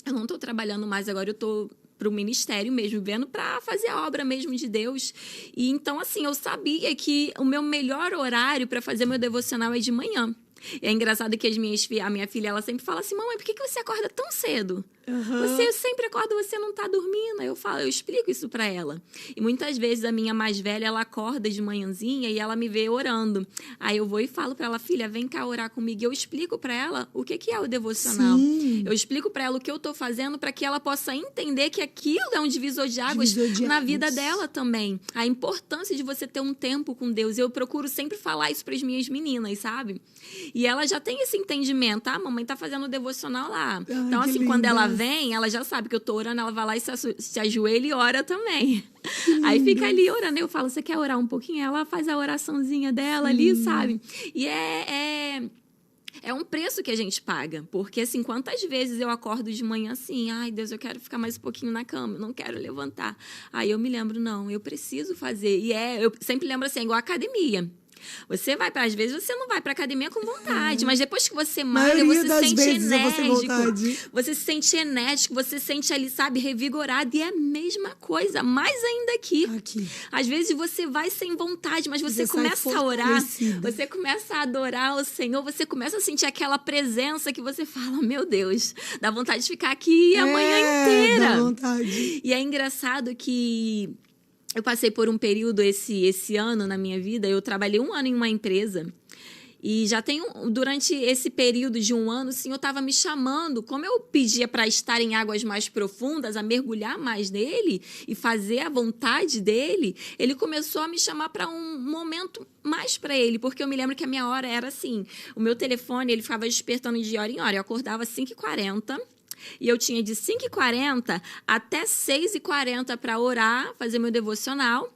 eu não estou trabalhando mais, agora eu estou para o ministério mesmo, vendo para fazer a obra mesmo de Deus. E então, assim, eu sabia que o meu melhor horário para fazer meu devocional é de manhã. E é engraçado que a minha filha, ela sempre fala assim, mamãe, por que você acorda tão cedo? Você sempre acorda, você não tá dormindo. Eu explico isso pra ela. E muitas vezes a minha mais velha, ela acorda de manhãzinha e ela me vê orando. Aí eu vou e falo pra ela, filha, vem cá orar comigo. E eu explico pra ela o que é o devocional. Eu explico pra ela o que eu tô fazendo para que ela possa entender que aquilo é um divisor de águas na vida dela também. A importância de você ter um tempo com Deus. Eu procuro sempre falar isso pras minhas meninas, sabe? E ela já tem esse entendimento. Ah, mamãe tá fazendo o devocional lá. Então, assim, quando ela vem, ela já sabe que eu tô orando, ela vai lá e se ajoelha e ora também. Aí fica ali orando. Eu falo, você quer orar um pouquinho? Ela faz a oraçãozinha dela ali, sabe? E é um preço que a gente paga. Porque, assim, quantas vezes eu acordo de manhã assim, ai, Deus, eu quero ficar mais um pouquinho na cama, eu não quero levantar. Aí eu me lembro, não, eu preciso fazer. E eu sempre lembro assim, é igual a academia. Você vai às vezes você não vai pra academia com vontade, mas depois que você malha, você se sente enérgico. Você se sente enérgico, você se sente ali, sabe, revigorado. E é a mesma coisa, mais ainda aqui. Às vezes você vai sem vontade, mas você começa a orar, você começa a adorar o Senhor, você começa a sentir aquela presença que você fala, meu Deus, dá vontade de ficar aqui a manhã inteira. Dá vontade. E é engraçado que eu passei por um período esse ano na minha vida, eu trabalhei 1 ano em uma empresa. E já durante esse período de 1 ano, o Senhor estava me chamando, como eu pedia para estar em águas mais profundas, a mergulhar mais nele e fazer a vontade dele, ele começou a me chamar para um momento mais para ele, porque eu me lembro que a minha hora era assim, o meu telefone ele ficava despertando de hora em hora, eu acordava às 5h40, e eu tinha de 5h40 até 6h40 para orar, fazer meu devocional.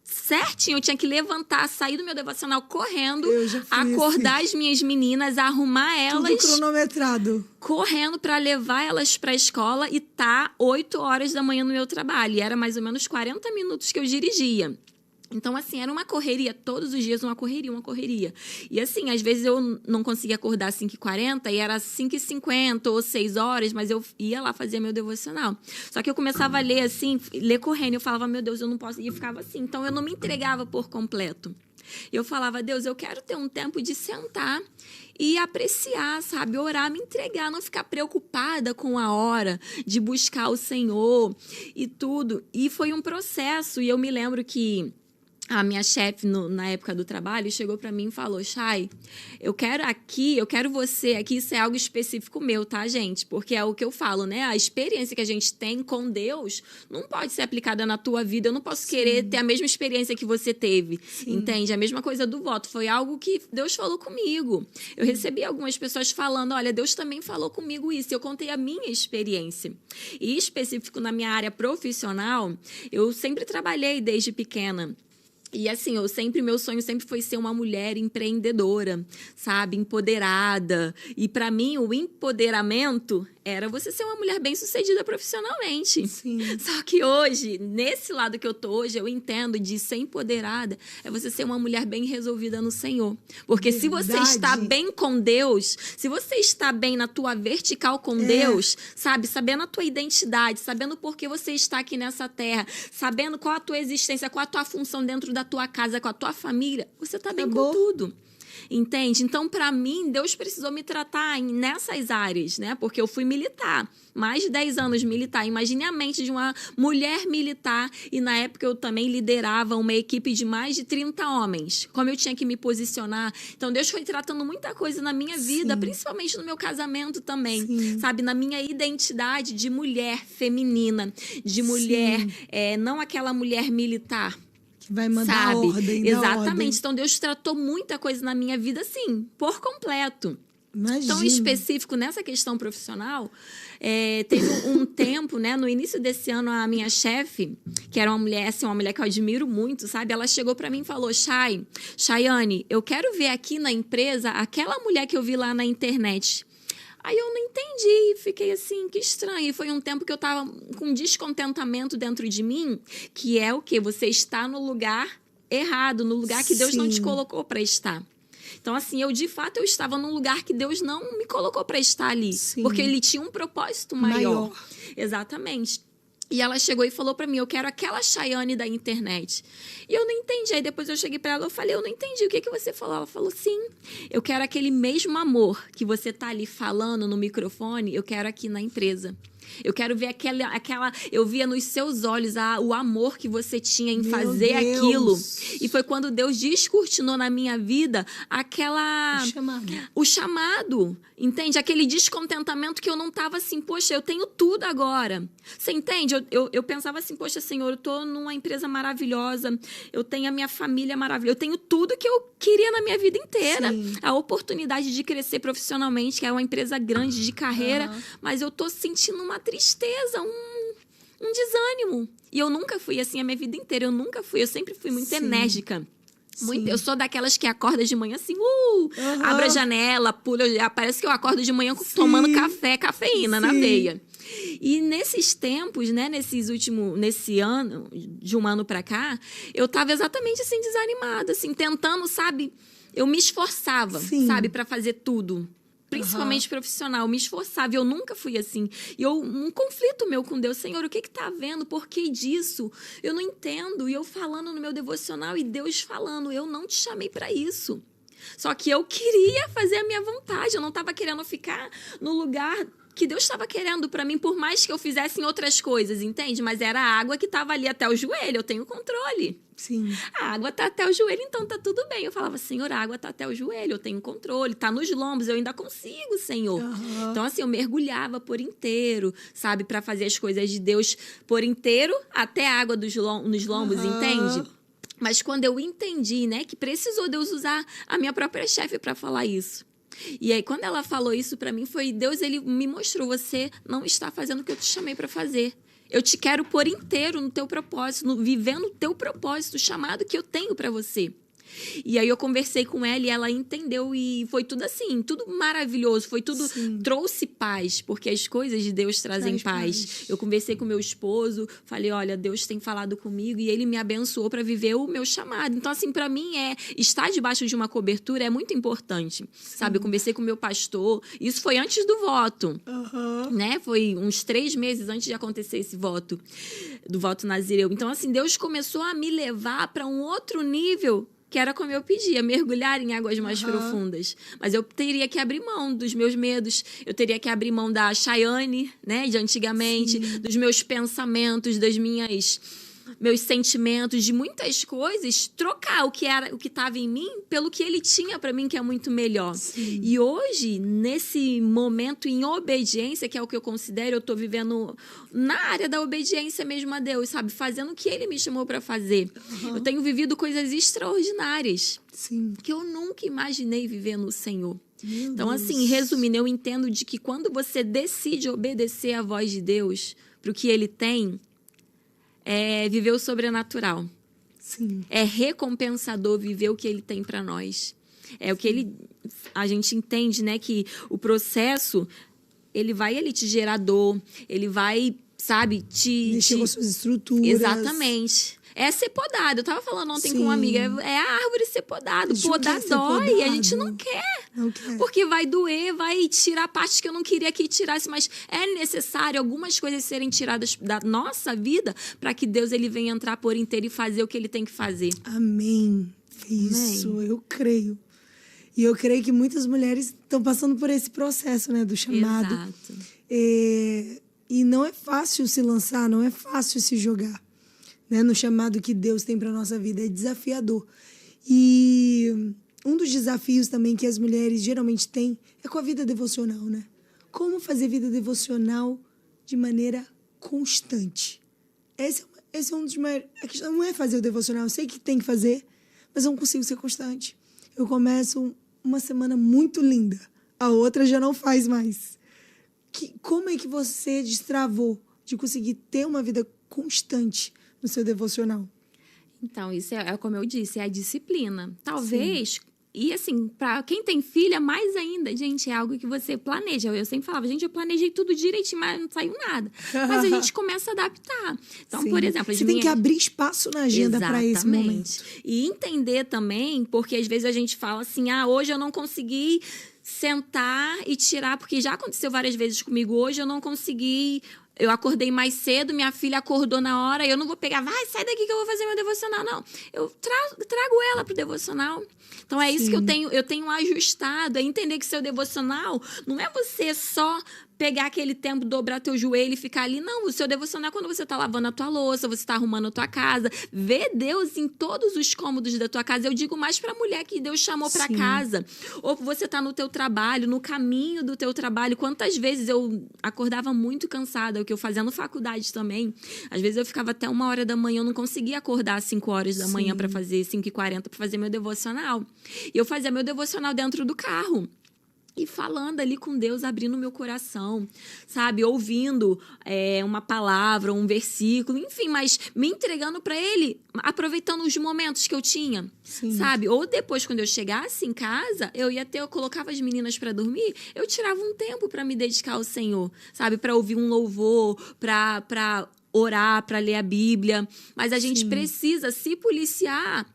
Certinho, eu tinha que levantar, sair do meu devocional correndo, acordar as minhas meninas, arrumar elas. Tudo cronometrado. Correndo para levar elas para a escola e tá 8 horas da manhã no meu trabalho. E era mais ou menos 40 minutos que eu dirigia. Então, assim, era uma correria, todos os dias uma correria. E, assim, às vezes eu não conseguia acordar às 5h40 e era 5h50 ou 6 horas, mas eu ia lá fazer meu devocional. Só que eu começava a ler, assim, ler correndo. Eu falava, meu Deus, eu não posso. E eu ficava assim. Então, eu não me entregava por completo. Eu falava, Deus, eu quero ter um tempo de sentar e apreciar, sabe? Orar, me entregar, não ficar preocupada com a hora de buscar o Senhor e tudo. E foi um processo. E eu me lembro que a minha chefe, na época do trabalho, chegou para mim e falou, Chay, eu quero você aqui, isso é algo específico meu, tá, gente? Porque é o que eu falo, né? A experiência que a gente tem com Deus não pode ser aplicada na tua vida. Eu não posso querer ter a mesma experiência que você teve, entende? A mesma coisa do voto. Foi algo que Deus falou comigo. Eu recebi algumas pessoas falando, olha, Deus também falou comigo isso. Eu contei a minha experiência. E específico na minha área profissional, eu sempre trabalhei desde pequena. E assim, meu sonho sempre foi ser uma mulher empreendedora, sabe? Empoderada. E para mim, o empoderamento era você ser uma mulher bem-sucedida profissionalmente. Sim. Só que hoje, nesse lado que eu tô hoje, eu entendo de ser empoderada é você ser uma mulher bem resolvida no Senhor. Porque se você está bem com Deus, se você está bem na tua vertical com Deus, sabe? Sabendo a tua identidade, sabendo por que você está aqui nessa terra, sabendo qual a tua existência, qual a tua função dentro da tua casa, com a tua família, você está bem com tudo. Entende? Então, para mim, Deus precisou me tratar nessas áreas, né? Porque eu fui militar, mais de 10 anos militar. Imagine a mente de uma mulher militar e na época eu também liderava uma equipe de mais de 30 homens. Como eu tinha que me posicionar. Então, Deus foi tratando muita coisa na minha vida, principalmente no meu casamento também, sabe? Na minha identidade de mulher feminina, de mulher, não aquela mulher militar. Vai mandar ordem. Exatamente. Então, Deus tratou muita coisa na minha vida, assim, por completo. Imagina. Então, em específico, nessa questão profissional, teve um tempo, né? No início desse ano, a minha chefe, que era uma mulher, assim, uma mulher que eu admiro muito, sabe? Ela chegou para mim e falou, Chayane, eu quero ver aqui na empresa aquela mulher que eu vi lá na internet. Aí eu não entendi, fiquei assim, que estranho. E foi um tempo que eu estava com descontentamento dentro de mim, que é o quê? Você está no lugar errado, no lugar que Deus não te colocou para estar. Então, assim, de fato, eu estava num lugar que Deus não me colocou para estar ali. Porque Ele tinha um propósito maior. Exatamente. E ela chegou e falou pra mim, eu quero aquela Chayane da internet. E eu não entendi. Aí depois eu cheguei pra ela e falei, eu não entendi. O que você falou? Ela falou, sim, eu quero aquele mesmo amor que você tá ali falando no microfone, eu quero aqui na empresa. Eu quero ver eu via nos seus olhos o amor que você tinha em fazer aquilo. E foi quando Deus descortinou na minha vida o chamado, entende? Aquele descontentamento que eu não tava assim, poxa, eu tenho tudo agora. Você entende? Eu pensava assim, poxa, Senhor, eu tô numa empresa maravilhosa, eu tenho a minha família maravilhosa, eu tenho tudo que eu queria na minha vida inteira. A oportunidade de crescer profissionalmente, que é uma empresa grande de carreira, mas eu tô sentindo uma tristeza, um desânimo. E eu nunca fui assim a minha vida inteira. Eu sempre fui muito enérgica. Eu sou daquelas que acorda de manhã assim, abre a janela, pula. Parece que eu acordo de manhã tomando cafeína na veia. E nesses tempos, né, nesse ano, de um ano para cá, eu estava exatamente assim, desanimada, assim, tentando, sabe? Eu me esforçava, sabe, para fazer tudo. Principalmente profissional, me esforçava. Eu nunca fui assim. E um conflito meu com Deus. Senhor, o que está havendo? Por que disso? Eu não entendo. E eu falando no meu devocional e Deus falando, eu não te chamei para isso. Só que eu queria fazer a minha vontade. Eu não estava querendo ficar no lugar que Deus estava querendo para mim, por mais que eu fizesse outras coisas, entende? Mas era a água que estava ali até o joelho, eu tenho controle. Sim. A água está até o joelho, então tá tudo bem. Eu falava, Senhor, a água está até o joelho, eu tenho controle. Tá nos lombos, eu ainda consigo, Senhor. Então, assim, eu mergulhava por inteiro, sabe? Para fazer as coisas de Deus por inteiro, até a água nos lombos, entende? Mas quando eu entendi, né, que precisou Deus usar a minha própria chefe para falar isso. E aí, quando ela falou isso para mim, foi Deus, ele me mostrou, você não está fazendo o que eu te chamei para fazer. Eu te quero por inteiro no teu propósito, vivendo o teu propósito, o chamado que eu tenho para você. E aí eu conversei com ela e ela entendeu e foi tudo assim, tudo maravilhoso, foi tudo, trouxe paz, porque as coisas de Deus trazem paz. Eu conversei com meu esposo, falei, olha, Deus tem falado comigo e ele me abençoou para viver o meu chamado. Então, assim, para mim, estar debaixo de uma cobertura é muito importante, sabe? Eu conversei com meu pastor, isso foi antes do voto, né? Foi uns 3 meses antes de acontecer esse voto, do voto nazireu. Então, assim, Deus começou a me levar para um outro nível, que era como eu pedia, mergulhar em águas mais profundas. Mas eu teria que abrir mão dos meus medos, eu teria que abrir mão da Chayane, né, de antigamente, dos meus pensamentos, meus sentimentos, de muitas coisas, trocar o que estava em mim pelo que ele tinha para mim, que é muito melhor. E hoje, nesse momento em obediência, que é o que eu considero, eu estou vivendo na área da obediência mesmo a Deus, sabe? Fazendo o que ele me chamou para fazer. Eu tenho vivido coisas extraordinárias que eu nunca imaginei viver no Senhor. Então, assim, resumindo, eu entendo de que quando você decide obedecer à voz de Deus para o que ele tem, é viver o sobrenatural. É recompensador viver o que ele tem para nós. É o que a gente entende, né, que o processo ele te gerar dor, ele vai, sabe, mexer com as suas estruturas. Exatamente. É ser podado. Eu tava falando ontem com uma amiga, é a árvore ser podado. Podar dói e a gente não quer. Porque vai doer, vai tirar partes que eu não queria que tirasse, mas é necessário algumas coisas serem tiradas da nossa vida para que Deus ele venha entrar por inteiro e fazer o que ele tem que fazer. Amém. Isso, eu creio. E eu creio que muitas mulheres estão passando por esse processo, né, do chamado. Exato. E não é fácil se lançar, não é fácil se jogar, né, no chamado que Deus tem para nossa vida. É desafiador. E um dos desafios também que as mulheres geralmente têm é com a vida devocional, né? Como fazer vida devocional de maneira constante. Esse é um dos maiores... A questão não é fazer o devocional, eu sei que tem que fazer, mas eu não consigo ser constante. Eu começo uma semana muito linda, a outra já não faz mais. Como é que você destravou de conseguir ter uma vida constante no seu devocional? Então, isso é como eu disse, é a disciplina. Talvez, e assim, para quem tem filha, mais ainda, gente, é algo que você planeja. Eu sempre falava, gente, eu planejei tudo direitinho, mas não saiu nada. Mas a gente começa a adaptar. Então, por exemplo... Você tem que abrir espaço na agenda para esse momento. E entender também, porque às vezes a gente fala assim, hoje eu não consegui sentar e tirar, porque já aconteceu várias vezes comigo, hoje eu não consegui... Eu acordei mais cedo, minha filha acordou na hora, eu não vou pegar, vai, sai daqui que eu vou fazer meu devocional. Não, eu trago ela pro devocional. Então, é isso que eu tenho ajustado, é entender que seu devocional não é você só pegar aquele tempo, dobrar teu joelho e ficar ali. Não, o seu devocional é quando você tá lavando a tua louça, você tá arrumando a tua casa. Vê Deus em todos os cômodos da tua casa. Eu digo mais pra mulher que Deus chamou pra casa. Ou você tá no teu trabalho, no caminho do teu trabalho. Quantas vezes eu acordava muito cansada, o que eu fazia na faculdade também. Às vezes eu ficava até 1h da manhã, eu não conseguia acordar às 5h da manhã pra fazer, 5h40 pra fazer meu devocional. E eu fazia meu devocional dentro do carro. e falando ali com Deus, abrindo meu coração, sabe? Ouvindo uma palavra, um versículo, enfim, mas me entregando para Ele, aproveitando os momentos que eu tinha, sabe? Ou depois, quando eu chegasse em casa, eu colocava as meninas para dormir, eu tirava um tempo para me dedicar ao Senhor, sabe? Para ouvir um louvor, para orar, para ler a Bíblia. Mas a gente precisa se policiar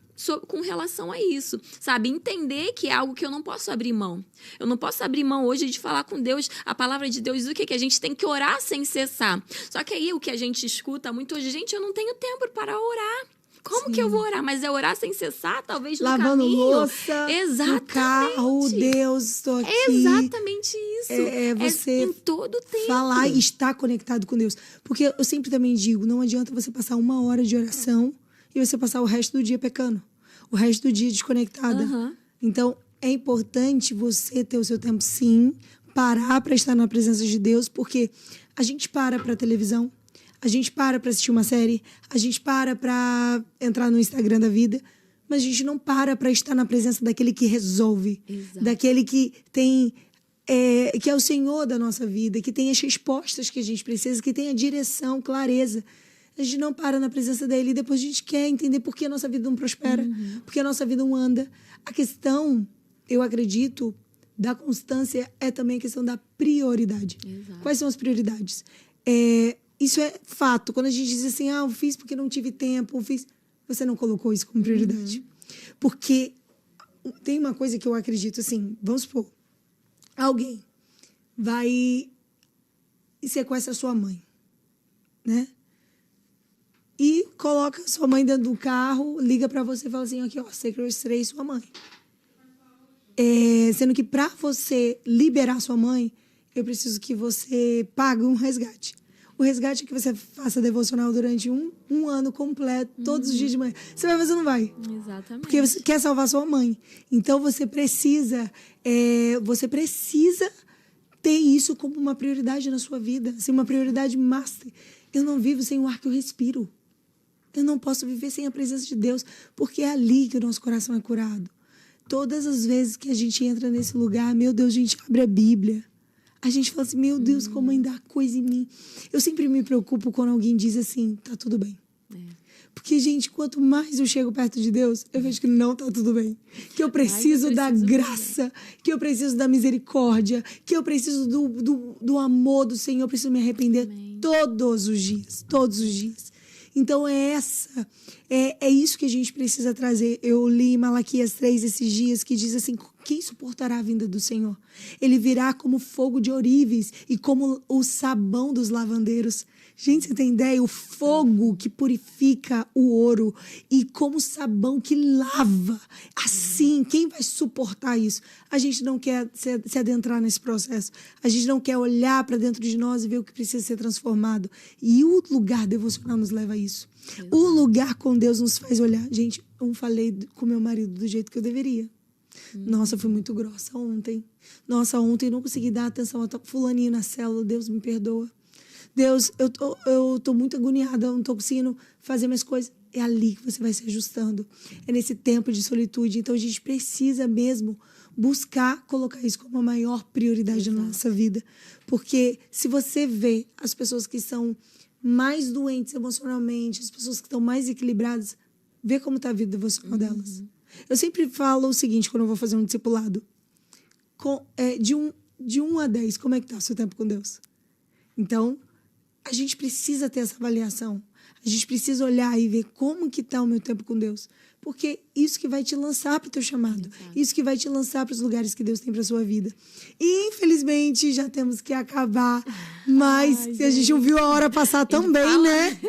com relação a isso, sabe? Entender que é algo que eu não posso abrir mão. Eu não posso abrir mão hoje de falar com Deus. A palavra de Deus diz o quê? Que a gente tem que orar sem cessar. Só que aí o que a gente escuta muito hoje, gente, eu não tenho tempo para orar. Como que eu vou orar? Mas é orar sem cessar, talvez no lavando caminho. Louça, exatamente. no carro, Deus, estou aqui. É exatamente isso. Você em todo tempo. falar e estar conectado com Deus. Porque eu sempre também digo, não adianta você passar 1 hora de oração e você passar o resto do dia pecando. O resto do dia desconectada. Então, é importante você ter o seu tempo, sim, parar para estar na presença de Deus, porque a gente para televisão, a gente para assistir uma série, a gente para entrar no Instagram da vida, mas a gente não para estar na presença daquele que resolve, daquele que tem... que é o Senhor da nossa vida, que tem as respostas que a gente precisa, que tem a direção, clareza. A gente não para na presença dele e depois a gente quer entender por que a nossa vida não prospera, por que a nossa vida não anda. A questão, eu acredito, da constância é também a questão da prioridade. Quais são as prioridades? Isso é fato. Quando a gente diz assim, eu fiz porque não tive tempo, você não colocou isso como prioridade. Porque tem uma coisa que eu acredito, assim, vamos supor, alguém vai e sequestra sua mãe, né? E coloca sua mãe dentro do carro, liga pra você e fala assim, aqui, ó, sequestrei sua mãe. Sendo que pra você liberar sua mãe, eu preciso que você pague um resgate. O resgate é que você faça devocional durante um ano completo, todos os dias de manhã. Você vai fazer ou não vai? Exatamente. Porque você quer salvar sua mãe. Então, você precisa ter isso como uma prioridade na sua vida. Assim, uma prioridade master. Eu não vivo sem o ar que eu respiro. Eu não posso viver sem a presença de Deus, porque é ali que o nosso coração é curado. Todas as vezes que a gente entra nesse lugar, meu Deus, a gente abre a Bíblia. A gente fala assim, meu Deus, como ainda há coisa em mim. Eu sempre me preocupo quando alguém diz assim, tá tudo bem. Porque, gente, quanto mais eu chego perto de Deus, eu vejo que não tá tudo bem. Que eu preciso da graça, que eu preciso da misericórdia, que eu preciso do amor do Senhor, eu preciso me arrepender todos os dias, todos os dias. Então, é isso que a gente precisa trazer. Eu li em Malaquias 3 esses dias, que diz assim, quem suportará a vinda do Senhor? Ele virá como fogo de ourives e como o sabão dos lavandeiros. Gente, você tem ideia? O fogo que purifica o ouro e como o sabão que lava. Assim, quem vai suportar isso? A gente não quer se adentrar nesse processo. A gente não quer olhar para dentro de nós e ver o que precisa ser transformado. E o lugar devocional nos leva a isso. O lugar com Deus nos faz olhar. Gente, eu não falei com meu marido do jeito que eu deveria. Nossa, fui muito grossa ontem. Nossa, ontem eu não consegui dar atenção a fulaninho na célula. Deus me perdoa. Deus, eu tô muito agoniada, eu não tô conseguindo fazer minhas coisas. É ali que você vai se ajustando. É nesse tempo de solitude. Então, a gente precisa mesmo buscar colocar isso como a maior prioridade na nossa vida. Porque se você vê as pessoas que são mais doentes emocionalmente, as pessoas que estão mais equilibradas, vê como está a vida devocional delas. Eu sempre falo o seguinte, quando eu vou fazer um discipulado. De 1 a 10, como é que está o seu tempo com Deus? Então, a gente precisa ter essa avaliação. A gente precisa olhar e ver como que está o meu tempo com Deus. Porque isso que vai te lançar para o teu chamado. Isso que vai te lançar para os lugares que Deus tem para a sua vida. E, infelizmente, já temos que acabar. Mas a gente não viu a hora passar também, né?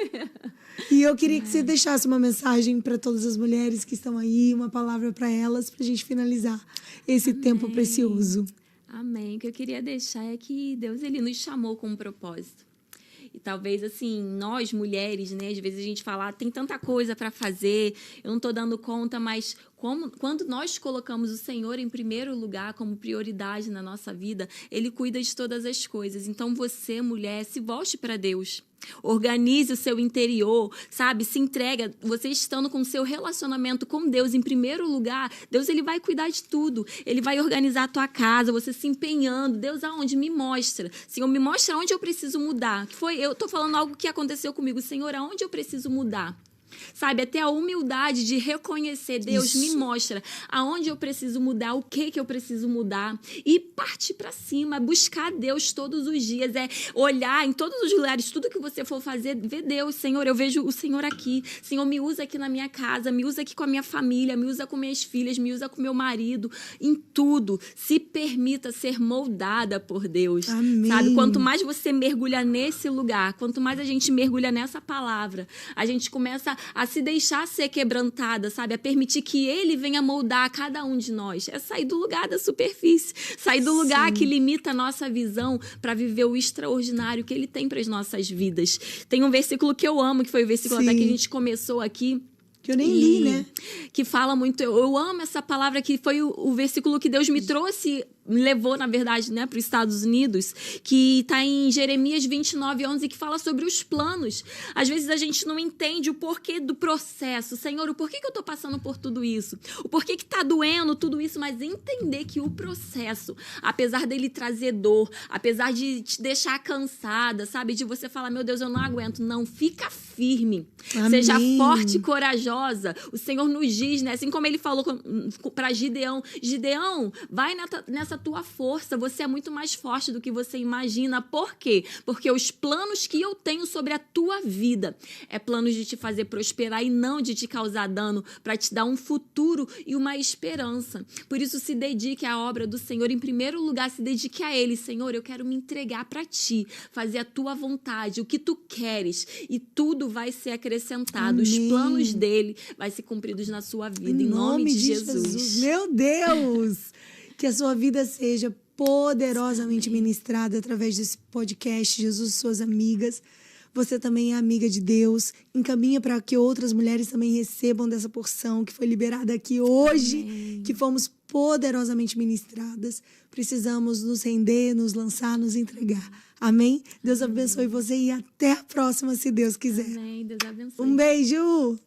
E eu queria que você deixasse uma mensagem para todas as mulheres que estão aí, uma palavra para elas, para a gente finalizar esse tempo precioso. Amém. O que eu queria deixar é que Deus ele nos chamou com um propósito. E talvez, assim, nós, mulheres, né? Às vezes a gente fala, tem tanta coisa para fazer, eu não estou dando conta, mas quando nós colocamos o Senhor em primeiro lugar, como prioridade na nossa vida, Ele cuida de todas as coisas. Então, você, mulher, se volte para Deus. Organize o seu interior, sabe? Se entrega. Você estando com o seu relacionamento com Deus em primeiro lugar, Deus ele vai cuidar de tudo. Ele vai organizar a tua casa, você se empenhando. Deus, aonde? Me mostra. Senhor, me mostra onde eu preciso mudar. Eu tô falando algo que aconteceu comigo. Senhor, aonde eu preciso mudar? Sabe, até a humildade de reconhecer, Deus, me mostra aonde eu preciso mudar, o que eu preciso mudar, e partir para cima, buscar Deus todos os dias, olhar em todos os lugares, tudo que você for fazer, ver Deus. Senhor, eu vejo o Senhor aqui, Senhor, me usa aqui na minha casa, me usa aqui com a minha família, me usa com minhas filhas, me usa com meu marido, em tudo. Se permita ser moldada por Deus. Amém. Sabe, quanto mais você mergulha nesse lugar, quanto mais a gente mergulha nessa palavra, a gente começa a se deixar ser quebrantada, sabe? A permitir que Ele venha moldar cada um de nós. É sair do lugar da superfície, sair do lugar que limita a nossa visão para viver o extraordinário que Ele tem para as nossas vidas. Tem um versículo que eu amo, que foi o versículo até que a gente começou aqui, que eu nem li, né? Que fala muito, eu amo essa palavra, que foi o versículo que Deus me trouxe, me levou, na verdade, né, para os Estados Unidos, que está em Jeremias 29:11, que fala sobre os planos. Às vezes a gente não entende o porquê do processo. Senhor, o porquê que eu estou passando por tudo isso? O porquê que está doendo tudo isso? Mas entender que o processo, apesar dele trazer dor, apesar de te deixar cansada, sabe? De você falar, meu Deus, eu não aguento. Não, fica firme. Amém. Seja forte e corajosa. O Senhor nos diz, né? Assim como Ele falou para Gideão, Gideão, vai nessa tua força, você é muito mais forte do que você imagina. Por quê? Porque os planos que eu tenho sobre a tua vida é planos de te fazer prosperar e não de te causar dano, para te dar um futuro e uma esperança. Por isso, se dedique à obra do Senhor. Em primeiro lugar, se dedique a Ele. Senhor, eu quero me entregar para Ti, fazer a Tua vontade, o que Tu queres, e tudo vai ser acrescentado. Amém. Os planos dele vai ser cumpridos na sua vida, em nome de Jesus. Meu Deus! Que a sua vida seja poderosamente ministrada através desse podcast, Jesus e Suas Amigas. Você também é amiga de Deus. Encaminha para que outras mulheres também recebam dessa porção que foi liberada aqui hoje. Amém. Que fomos poderosamente ministradas. Precisamos nos render, nos lançar, nos entregar. Amém? Deus abençoe você e até a próxima, se Deus quiser. Amém. Deus abençoe. Um beijo!